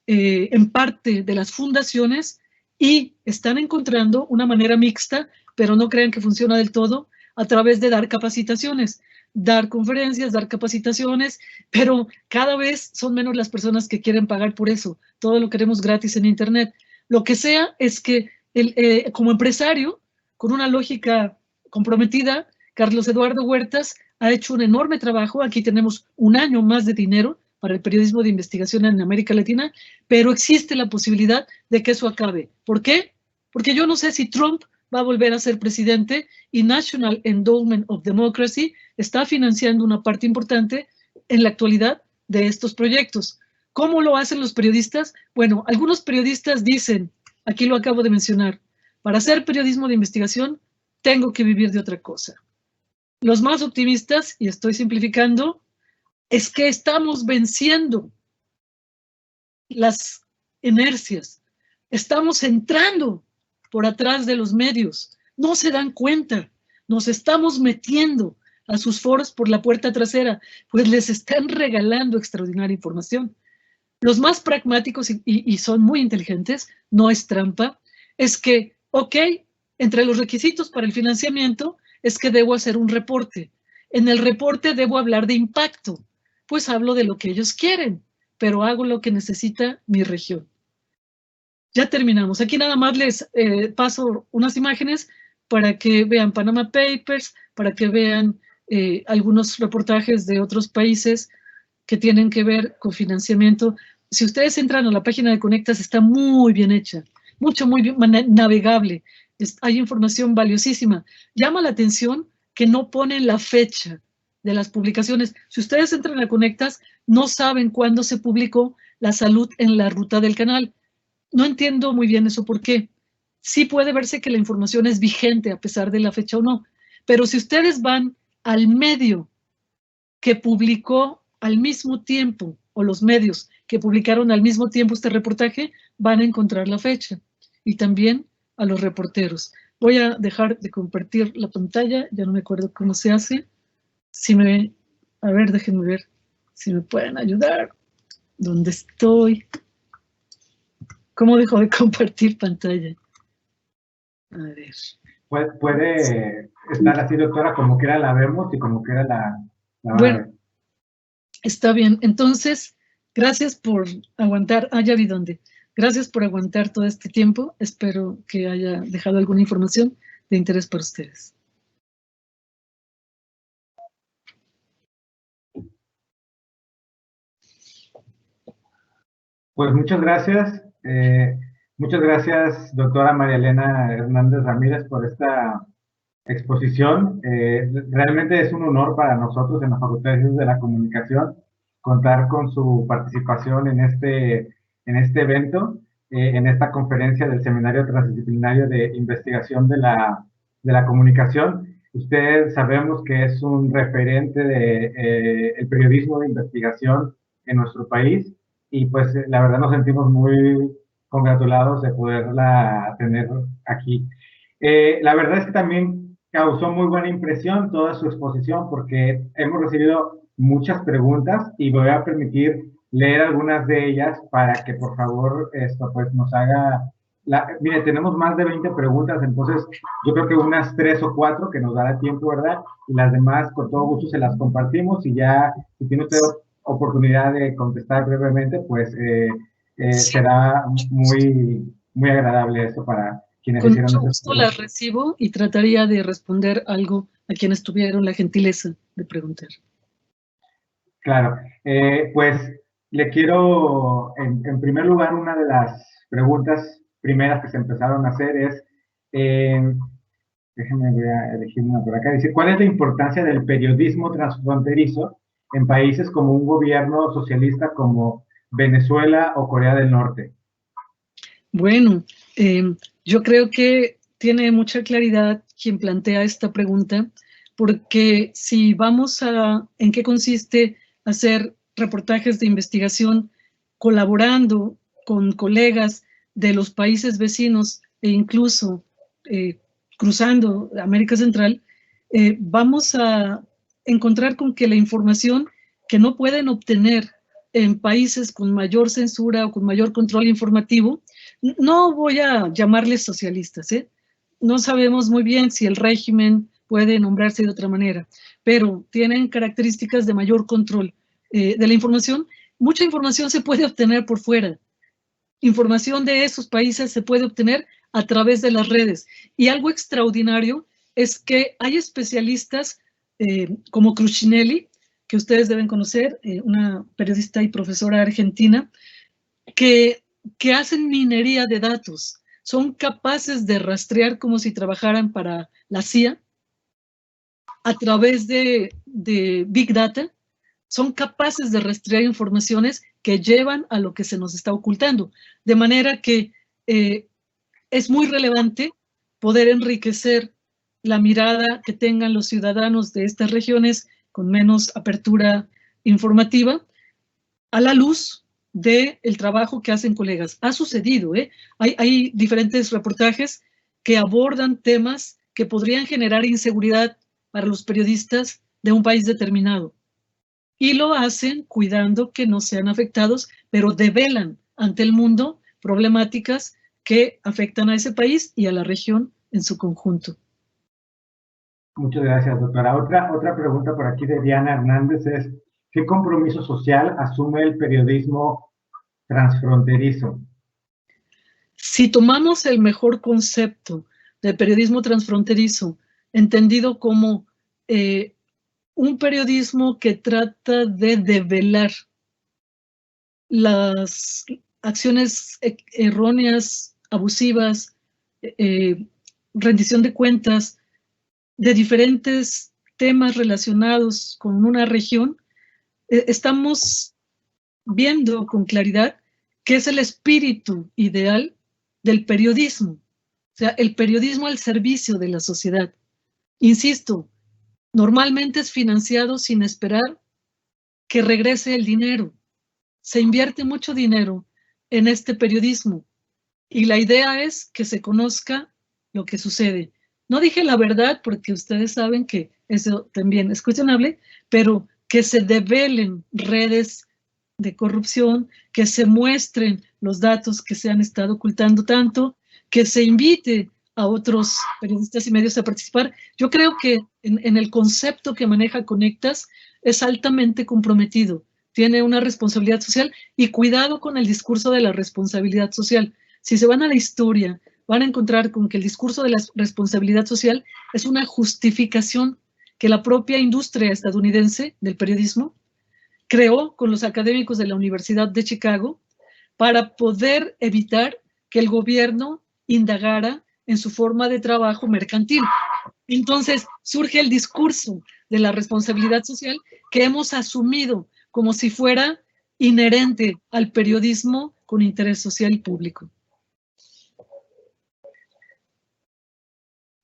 S3: en parte de las fundaciones, y están encontrando una manera mixta, pero no crean que funciona del todo, a través de dar capacitaciones, dar conferencias, dar capacitaciones, pero cada vez son menos las personas que quieren pagar por eso. Todo lo queremos gratis en Internet. Lo que sea es que como empresario, con una lógica comprometida, Carlos Eduardo Huertas ha hecho un enorme trabajo. Aquí tenemos un año más de dinero para el periodismo de investigación en América Latina, pero existe la posibilidad de que eso acabe. ¿Por qué? Porque yo no sé si Trump va a volver a ser presidente, y National Endowment of Democracy está financiando una parte importante en la actualidad de estos proyectos. ¿Cómo lo hacen los periodistas? Bueno, algunos periodistas dicen, aquí lo acabo de mencionar, para hacer periodismo de investigación tengo que vivir de otra cosa. Los más optimistas, y estoy simplificando, es que estamos venciendo las inercias, estamos entrando por atrás de los medios, no se dan cuenta, nos estamos metiendo a sus foros por la puerta trasera, pues les están regalando extraordinaria información. Los más pragmáticos y son muy inteligentes, no es trampa, es que, ok, entre los requisitos para el financiamiento es que debo hacer un reporte. En el reporte debo hablar de impacto, pues hablo de lo que ellos quieren, pero hago lo que necesita mi región. Ya terminamos. Aquí nada más les paso unas imágenes para que vean Panama Papers, para que vean algunos reportajes de otros países que tienen que ver con financiamiento. Si ustedes entran a la página de Conectas, está muy bien hecha, muy bien navegable. Hay información valiosísima. Llama la atención que no ponen la fecha de las publicaciones. Si ustedes entran a Conectas, no saben cuándo se publicó la salud en la ruta del canal. No entiendo muy bien eso, ¿por qué? Sí puede verse que la información es vigente a pesar de la fecha o no, pero si ustedes van al medio que publicó al mismo tiempo, o los medios que publicaron al mismo tiempo este reportaje, van a encontrar la fecha, y también a los reporteros. Voy a dejar de compartir la pantalla, ya no me acuerdo cómo se hace. A ver, déjenme ver si me pueden ayudar. ¿Dónde estoy? ¿Cómo dejo de compartir pantalla? A ver.
S1: Puede estar así, doctora, como quiera la vemos y como quiera la
S3: bueno, está bien. Entonces, gracias por aguantar. Ya vi dónde. Gracias por aguantar todo este tiempo. Espero que haya dejado alguna información de interés para ustedes.
S1: Pues muchas gracias. Muchas gracias, doctora María Elena Hernández Ramírez, por esta exposición. Realmente es un honor para nosotros en la Facultad de Ciencias de la Comunicación contar con su participación en este evento. en esta conferencia del Seminario Transdisciplinario de Investigación de la Comunicación. Usted sabemos que es un referente de el periodismo de investigación en nuestro país y pues la verdad nos sentimos muy congratulados de poderla tener aquí. La verdad es que también causó muy buena impresión toda su exposición porque hemos recibido muchas preguntas y voy a permitir leer algunas de ellas para que por favor esto pues nos haga mire, tenemos más de 20 preguntas, entonces yo creo que unas 3 o 4 que nos dará tiempo, ¿verdad? Y las demás con todo gusto se las compartimos y ya si tiene usted oportunidad de contestar brevemente, pues será muy agradable eso para quienes
S3: Con
S1: hicieron
S3: mucho
S1: estas
S3: gusto las recibo y trataría de responder algo a quienes tuvieron la gentileza de preguntar.
S1: Claro, pues le quiero, en primer lugar, una de las preguntas primeras que se empezaron a hacer es, déjenme voy a elegir una por acá, dice, ¿cuál es la importancia del periodismo transfronterizo en países como un gobierno socialista como Venezuela o Corea del Norte?
S3: Bueno, yo creo que tiene mucha claridad quien plantea esta pregunta, porque si vamos a en qué consiste hacer reportajes de investigación colaborando con colegas de los países vecinos e incluso cruzando América Central, vamos a encontrar con que la información que no pueden obtener en países con mayor censura o con mayor control informativo, no voy a llamarles socialistas, ¿eh? No sabemos muy bien si el régimen puede nombrarse de otra manera, pero tienen características de mayor control de la información. Mucha información se puede obtener por fuera. Información de esos países se puede obtener a través de las redes. Y algo extraordinario es que hay especialistas como Crucinelli, que ustedes deben conocer, una periodista y profesora argentina, que hacen minería de datos. Son capaces de rastrear como si trabajaran para la CIA a través de Big Data. Son capaces de rastrear informaciones que llevan a lo que se nos está ocultando. De manera que es muy relevante poder enriquecer la mirada que tengan los ciudadanos de estas regiones con menos apertura informativa a la luz del trabajo que hacen colegas. Ha sucedido, ¿eh? Hay diferentes reportajes que abordan temas que podrían generar inseguridad para los periodistas de un país determinado. Y lo hacen cuidando que no sean afectados, pero develan ante el mundo problemáticas que afectan a ese país y a la región en su conjunto.
S1: Muchas gracias, doctora. Otra pregunta por aquí de Diana Hernández es, ¿qué compromiso social asume el periodismo transfronterizo?
S3: Si tomamos el mejor concepto de periodismo transfronterizo, entendido como un periodismo que trata de develar las acciones erróneas, abusivas, rendición de cuentas de diferentes temas relacionados con una región, estamos viendo con claridad que es el espíritu ideal del periodismo, o sea, el periodismo al servicio de la sociedad. Insisto, normalmente es financiado sin esperar que regrese el dinero. Se invierte mucho dinero en este periodismo y la idea es que se conozca lo que sucede. No dije la verdad porque ustedes saben que eso también es cuestionable, pero que se develen redes de corrupción, que se muestren los datos que se han estado ocultando tanto, que se invite a otros periodistas y medios a participar. Yo creo que en el concepto que maneja Conectas es altamente comprometido, tiene una responsabilidad social y cuidado con el discurso de la responsabilidad social. Si se van a la historia, van a encontrar con que el discurso de la responsabilidad social es una justificación que la propia industria estadounidense del periodismo creó con los académicos de la Universidad de Chicago para poder evitar que el gobierno indagara en su forma de trabajo mercantil. Entonces surge el discurso de la responsabilidad social que hemos asumido como si fuera inherente al periodismo con interés social y público.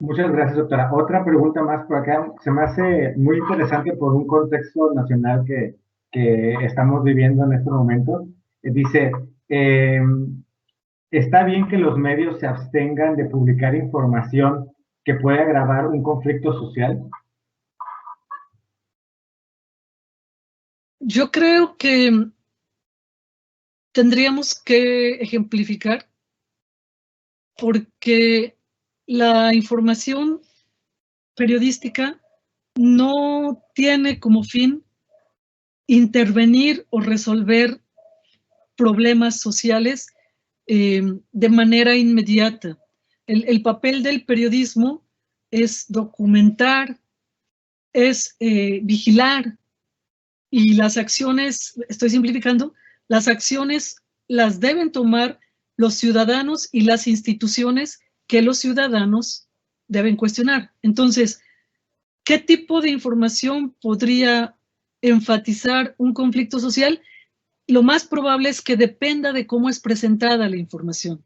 S1: Muchas gracias, doctora. Otra pregunta más por acá. Se me hace muy interesante por un contexto nacional que estamos viviendo en este momento. Dice, ¿está bien que los medios se abstengan de publicar información que puede agravar un conflicto social?
S3: Yo creo que tendríamos que ejemplificar, porque la información periodística no tiene como fin intervenir o resolver problemas sociales de manera inmediata. El papel del periodismo es documentar, es vigilar, y las acciones, estoy simplificando, las acciones las deben tomar los ciudadanos y las instituciones que los ciudadanos deben cuestionar. Entonces, ¿qué tipo de información podría enfatizar un conflicto social? Lo más probable es que dependa de cómo es presentada la información,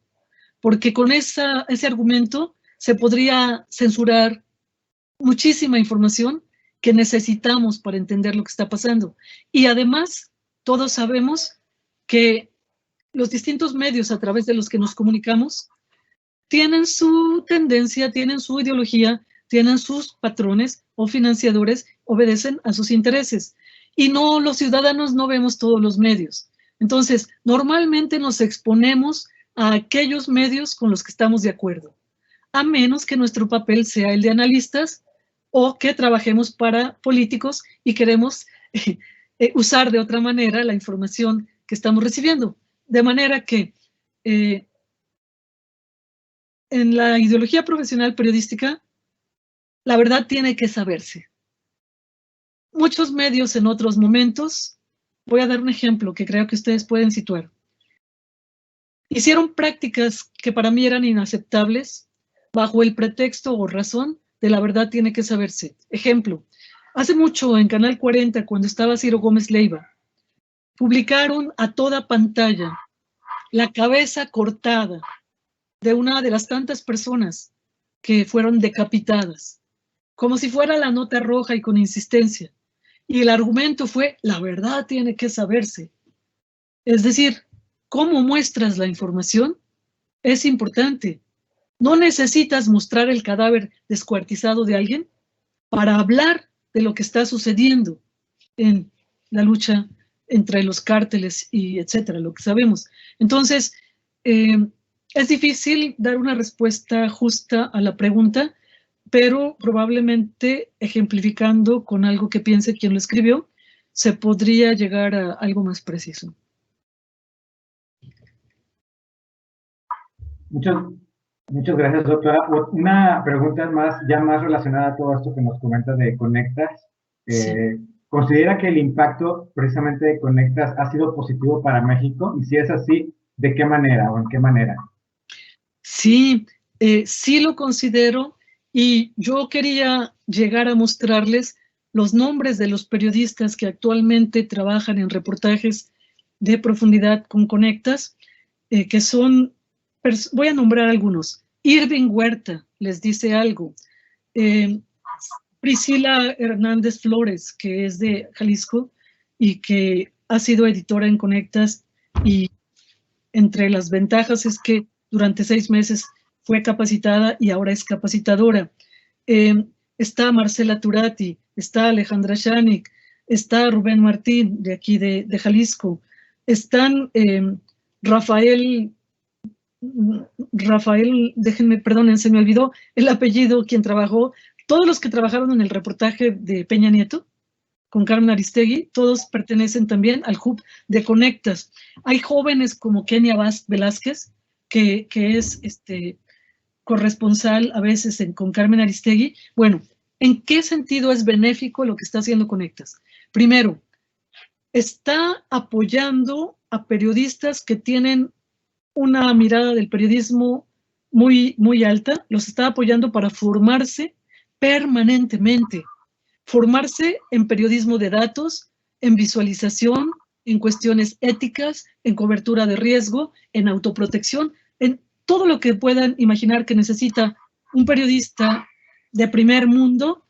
S3: porque con ese argumento se podría censurar muchísima información que necesitamos para entender lo que está pasando. Y además, todos sabemos que los distintos medios a través de los que nos comunicamos tienen su tendencia, tienen su ideología, tienen sus patrones o financiadores, obedecen a sus intereses. Y no, los ciudadanos no vemos todos los medios. Entonces, normalmente nos exponemos a aquellos medios con los que estamos de acuerdo, a menos que nuestro papel sea el de analistas o que trabajemos para políticos y queremos usar de otra manera la información que estamos recibiendo. De manera que en la ideología profesional periodística, la verdad tiene que saberse. Muchos medios en otros momentos, voy a dar un ejemplo que creo que ustedes pueden situar, hicieron prácticas que para mí eran inaceptables bajo el pretexto o razón de la verdad tiene que saberse. Ejemplo, hace mucho en Canal 40, cuando estaba Ciro Gómez Leiva, publicaron a toda pantalla la cabeza cortada de una de las tantas personas que fueron decapitadas, como si fuera la nota roja y con insistencia. Y el argumento fue, la verdad tiene que saberse. Es decir, cómo muestras la información es importante. No necesitas mostrar el cadáver descuartizado de alguien para hablar de lo que está sucediendo en la lucha entre los cárteles y etcétera, lo que sabemos. Entonces, es difícil dar una respuesta justa a la pregunta, pero probablemente ejemplificando con algo que piense quien lo escribió, se podría llegar a algo más preciso.
S1: Muchas gracias, doctora. Una pregunta más, ya más relacionada a todo esto que nos comentas de Conectas.
S3: Sí.
S1: ¿Considera que el impacto precisamente de Conectas ha sido positivo para México? Y si es así, ¿de qué manera o en qué manera?
S3: Sí, sí lo considero, y yo quería llegar a mostrarles los nombres de los periodistas que actualmente trabajan en reportajes de profundidad con Conectas, que son, voy a nombrar algunos. Irving Huerta, les dice algo. Priscila Hernández Flores, que es de Jalisco y que ha sido editora en Conectas, y entre las ventajas es que durante 6 meses fue capacitada y ahora es capacitadora. Está Marcela Turati, está Alejandra Shanik, está Rubén Martín, de aquí de Jalisco. Están Rafael, déjenme, perdonen, se me olvidó el apellido, quien trabajó, todos los que trabajaron en el reportaje de Peña Nieto, con Carmen Aristegui, todos pertenecen también al hub de Conectas. Hay jóvenes como Kenia Velázquez, que es corresponsal a veces con Carmen Aristegui. Bueno, ¿en qué sentido es benéfico lo que está haciendo Conectas? Primero, está apoyando a periodistas que tienen una mirada del periodismo muy, muy alta, los está apoyando para formarse permanentemente. Formarse en periodismo de datos, en visualización, en cuestiones éticas, en cobertura de riesgo, en autoprotección, en todo lo que puedan imaginar que necesita un periodista de primer mundo,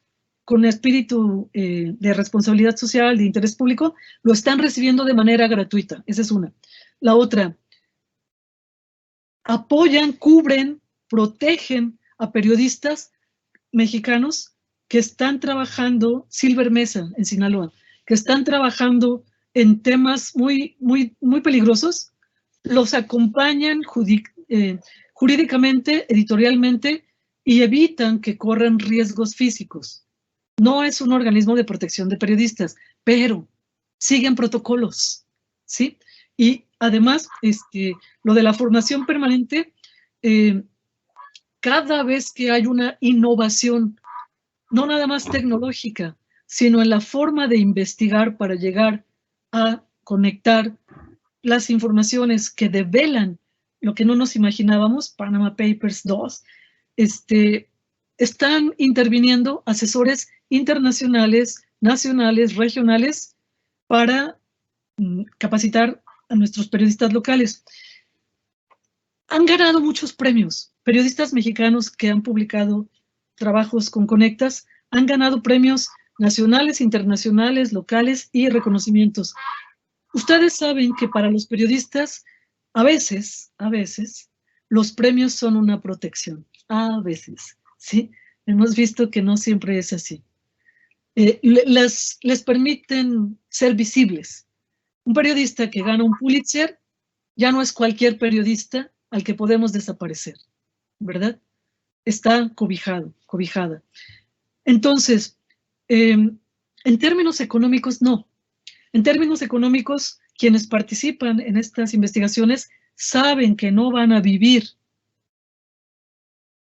S3: con espíritu de responsabilidad social, de interés público, lo están recibiendo de manera gratuita. Esa es una. La otra, apoyan, cubren, protegen a periodistas mexicanos que están trabajando, Silver Mesa en Sinaloa, que están trabajando en temas muy peligrosos, los acompañan jurídicamente, editorialmente, y evitan que corran riesgos físicos. No es un organismo de protección de periodistas, pero siguen protocolos, ¿sí? Y además, lo de la formación permanente, cada vez que hay una innovación, no nada más tecnológica, sino en la forma de investigar para llegar a conectar las informaciones que develan lo que no nos imaginábamos, Panama Papers 2, están interviniendo asesores internacionales, nacionales, regionales, para capacitar a nuestros periodistas locales. Han ganado muchos premios. Periodistas mexicanos que han publicado trabajos con Conectas han ganado premios nacionales, internacionales, locales y reconocimientos. Ustedes saben que para los periodistas, a veces, los premios son una protección. A veces, ¿sí? Hemos visto que no siempre es así. Les permiten ser visibles. Un periodista que gana un Pulitzer ya no es cualquier periodista al que podemos desaparecer, ¿verdad? Está cobijado, cobijada. Entonces, en términos económicos, no. En términos económicos, quienes participan en estas investigaciones saben que no van a vivir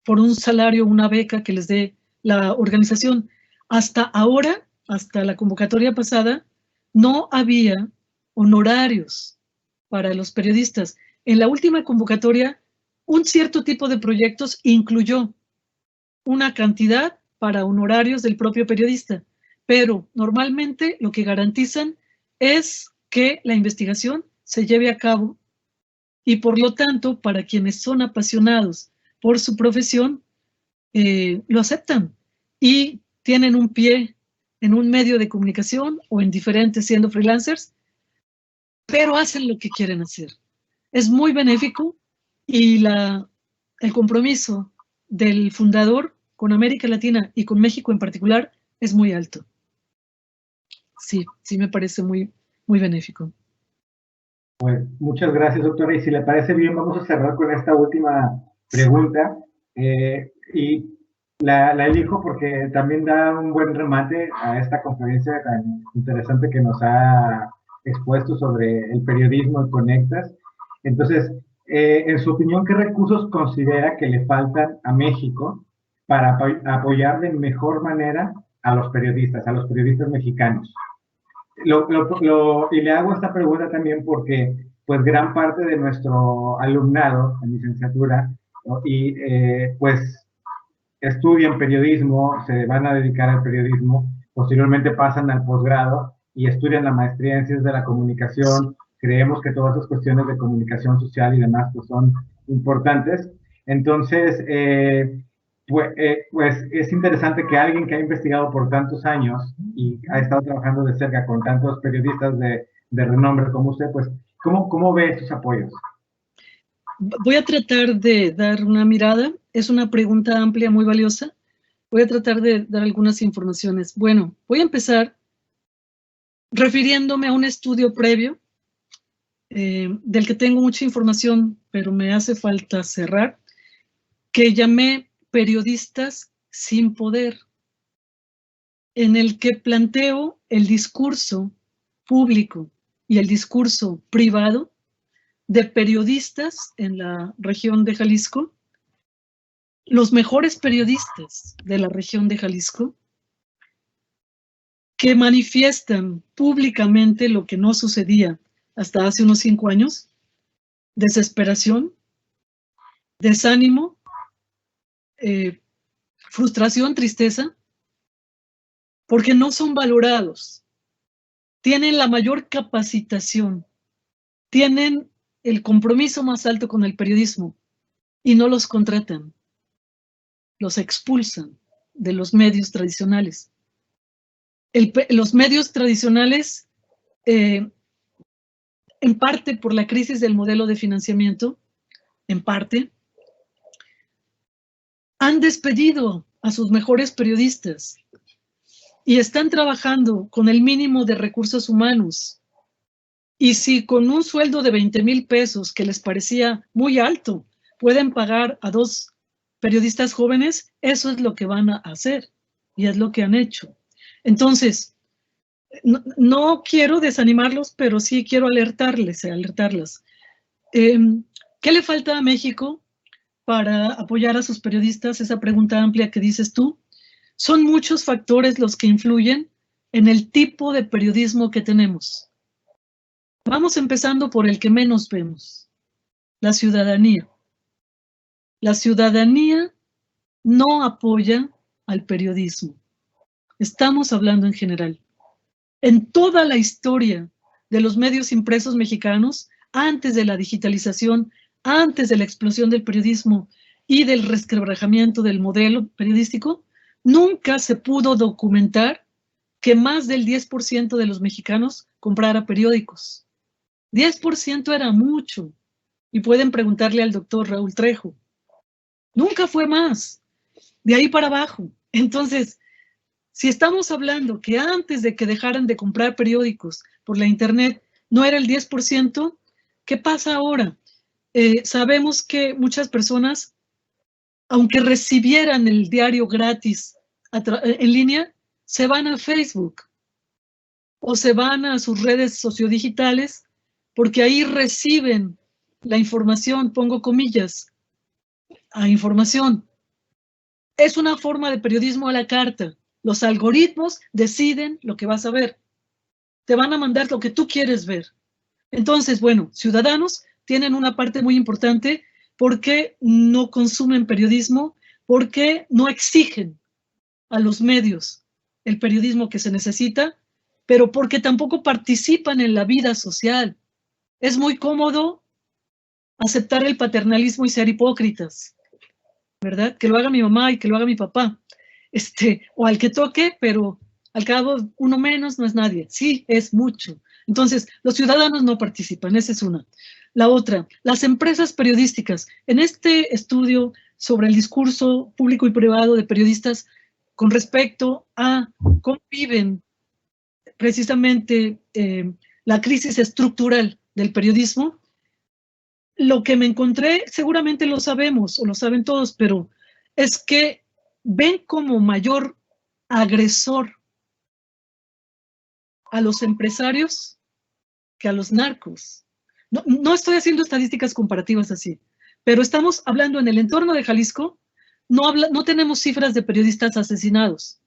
S3: por un salario, una beca que les dé la organización. Hasta ahora, hasta la convocatoria pasada, no había honorarios para los periodistas. En la última convocatoria, un cierto tipo de proyectos incluyó una cantidad para honorarios del propio periodista, pero normalmente lo que garantizan es que la investigación se lleve a cabo y por lo tanto, para quienes son apasionados por su profesión, lo aceptan y tienen un pie en un medio de comunicación o en diferentes siendo freelancers, pero hacen lo que quieren hacer. Es muy benéfico y el compromiso del fundador con América Latina y con México en particular es muy alto. Sí, sí me parece muy benéfico.
S1: Pues muchas gracias, doctora. Y si le parece bien, vamos a cerrar con esta última pregunta. Y la elijo porque también da un buen remate a esta conferencia tan interesante que nos ha expuesto sobre el periodismo y Conectas. Entonces, en su opinión, ¿qué recursos considera que le faltan a México para apoyar de mejor manera a los periodistas mexicanos? Y le hago esta pregunta también porque pues gran parte de nuestro alumnado en licenciatura, ¿no? Y pues estudian periodismo, se van a dedicar al periodismo, posteriormente pasan al posgrado y estudian la maestría en ciencias de la comunicación. Creemos que todas esas cuestiones de comunicación social y demás pues son importantes. Entonces, pues es interesante que alguien que ha investigado por tantos años y ha estado trabajando de cerca con tantos periodistas de renombre como usted, pues, ¿cómo ve estos apoyos?
S3: Voy a tratar de dar una mirada. Es una pregunta amplia, muy valiosa. Voy a tratar de dar algunas informaciones. Bueno, voy a empezar refiriéndome a un estudio previo del que tengo mucha información, pero me hace falta cerrar, que llamé Periodistas sin Poder, en el que planteo el discurso público y el discurso privado de periodistas en la región de Jalisco, los mejores periodistas de la región de Jalisco, que manifiestan públicamente lo que no sucedía hasta hace unos 5 años: desesperación, desánimo, frustración, tristeza, porque no son valorados, tienen la mayor capacitación, tienen el compromiso más alto con el periodismo y no los contratan. los expulsan de los medios tradicionales. Los medios tradicionales, en parte por la crisis del modelo de financiamiento, en parte, han despedido a sus mejores periodistas y están trabajando con el mínimo de recursos humanos. Y si con un sueldo de 20,000 pesos, que les parecía muy alto, pueden pagar a 2 periodistas jóvenes, eso es lo que van a hacer y es lo que han hecho. Entonces, no quiero desanimarlos, pero sí quiero alertarlas. ¿Qué le falta a México para apoyar a sus periodistas? Esa pregunta amplia que dices tú. Son muchos factores los que influyen en el tipo de periodismo que tenemos. Vamos empezando por el que menos vemos, la ciudadanía. La ciudadanía no apoya al periodismo. Estamos hablando en general. En toda la historia de los medios impresos mexicanos, antes de la digitalización, antes de la explosión del periodismo y del resquebrajamiento del modelo periodístico, nunca se pudo documentar que más del 10% de los mexicanos comprara periódicos. 10% era mucho. Y pueden preguntarle al doctor Raúl Trejo. Nunca fue más. De ahí para abajo. Entonces, si estamos hablando que antes de que dejaran de comprar periódicos por la internet no era el 10%, ¿qué pasa ahora? Sabemos que muchas personas, aunque recibieran el diario gratis en línea, se van a Facebook o se van a sus redes sociodigitales porque ahí reciben la información, pongo comillas, a información. Es una forma de periodismo a la carta. Los algoritmos deciden lo que vas a ver. Te van a mandar lo que tú quieres ver. Entonces, bueno, ciudadanos tienen una parte muy importante porque no consumen periodismo, porque no exigen a los medios el periodismo que se necesita, pero porque tampoco participan en la vida social. Es muy cómodo aceptar el paternalismo y ser hipócritas, ¿verdad? Que lo haga mi mamá y que lo haga mi papá. O al que toque, pero al cabo uno menos no es nadie. Sí, es mucho. Entonces, los ciudadanos no participan, esa es una. La otra, las empresas periodísticas. En este estudio sobre el discurso público y privado de periodistas con respecto a cómo viven precisamente la crisis estructural del periodismo, lo que me encontré, seguramente lo sabemos o lo saben todos, pero es que ven como mayor agresor a los empresarios que a los narcos. No estoy haciendo estadísticas comparativas así, pero estamos hablando en el entorno de Jalisco, no tenemos cifras de periodistas asesinados.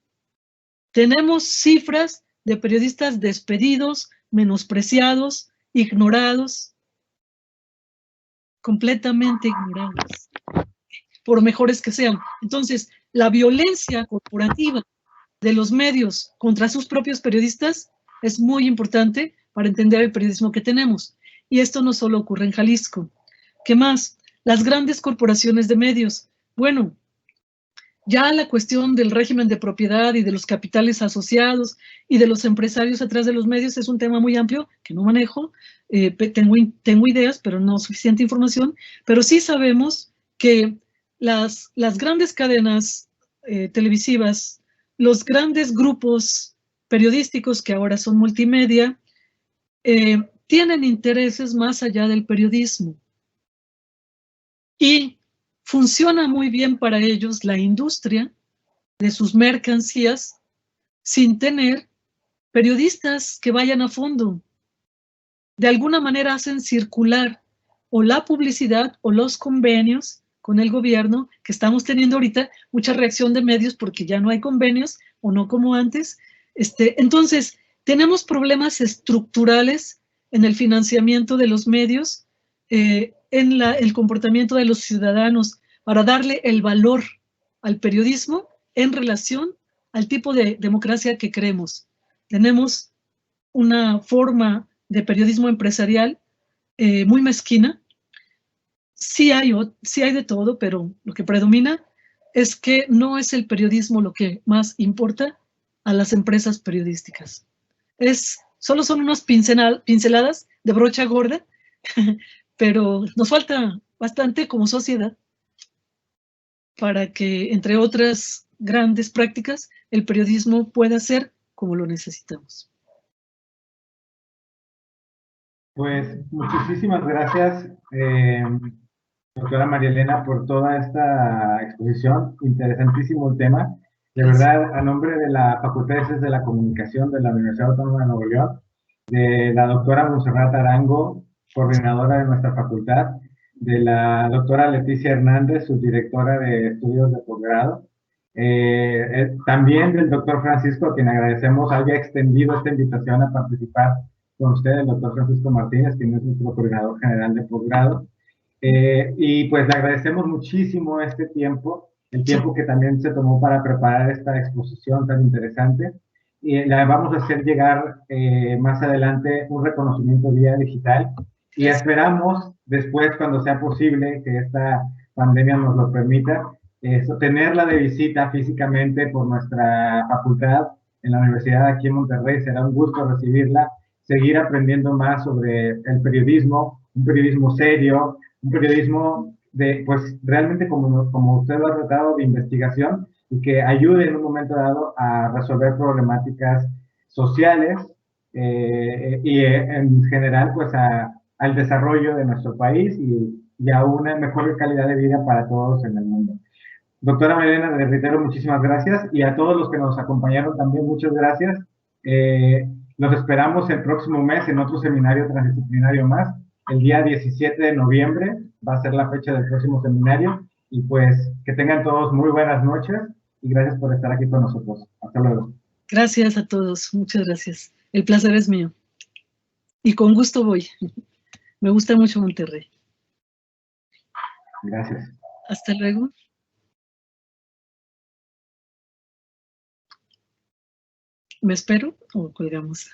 S3: Tenemos cifras de periodistas despedidos, menospreciados, ignorados, completamente ignorados, por mejores que sean. Entonces, la violencia corporativa de los medios contra sus propios periodistas es muy importante para entender el periodismo que tenemos. Y esto no solo ocurre en Jalisco. ¿Qué más? Las grandes corporaciones de medios. Bueno, ya la cuestión del régimen de propiedad y de los capitales asociados y de los empresarios atrás de los medios es un tema muy amplio que no manejo. Tengo ideas, pero no suficiente información. Pero sí sabemos que las grandes cadenas televisivas, los grandes grupos periodísticos que ahora son multimedia, tienen intereses más allá del periodismo. Y funciona muy bien para ellos la industria de sus mercancías sin tener periodistas que vayan a fondo. De alguna manera hacen circular o la publicidad o los convenios con el gobierno que estamos teniendo ahorita, mucha reacción de medios porque ya no hay convenios o no como antes. Entonces, tenemos problemas estructurales en el financiamiento de los medios, en el comportamiento de los ciudadanos para darle el valor al periodismo en relación al tipo de democracia que queremos. Tenemos una forma de periodismo empresarial muy mezquina. Sí hay de todo, pero lo que predomina es que no es el periodismo lo que más importa a las empresas periodísticas. Solo son unas pinceladas de brocha gorda, pero nos falta bastante como sociedad para que, entre otras grandes prácticas, el periodismo pueda ser como lo necesitamos.
S1: Pues muchísimas gracias, doctora María Elena, por toda esta exposición. Interesantísimo el tema. De verdad, a nombre de la Facultad de Ciencias de la Comunicación de la Universidad Autónoma de Nuevo León, de la doctora Montserrat Arango, coordinadora de nuestra facultad, de la doctora Leticia Hernández, subdirectora de estudios de posgrado, también del doctor Francisco, a quien agradecemos haya extendido esta invitación a participar con usted, el doctor Francisco Martínez, quien es nuestro coordinador general de posgrado. Y pues le agradecemos muchísimo este tiempo, el tiempo que también se tomó para preparar esta exposición tan interesante. Y le vamos a hacer llegar más adelante un reconocimiento vía digital y esperamos después, cuando sea posible, que esta pandemia nos lo permita, tenerla de visita físicamente por nuestra facultad en la universidad aquí en Monterrey. Será un gusto recibirla, seguir aprendiendo más sobre el periodismo, un periodismo serio, un periodismo de, pues realmente como usted lo ha tratado, de investigación y que ayude en un momento dado a resolver problemáticas sociales y en general pues al desarrollo de nuestro país y a una mejor calidad de vida para todos en el mundo. Doctora María, le reitero muchísimas gracias y a todos los que nos acompañaron también muchas gracias. Nos esperamos el próximo mes en otro seminario transdisciplinario más. El día 17 de noviembre va a ser la fecha del próximo seminario y pues que tengan todos muy buenas noches y gracias por estar aquí con nosotros. Hasta luego.
S3: Gracias a todos, muchas gracias. El placer es mío. Y con gusto voy. Me gusta mucho Monterrey.
S1: Gracias.
S3: Hasta luego. ¿Me espero o colgamos?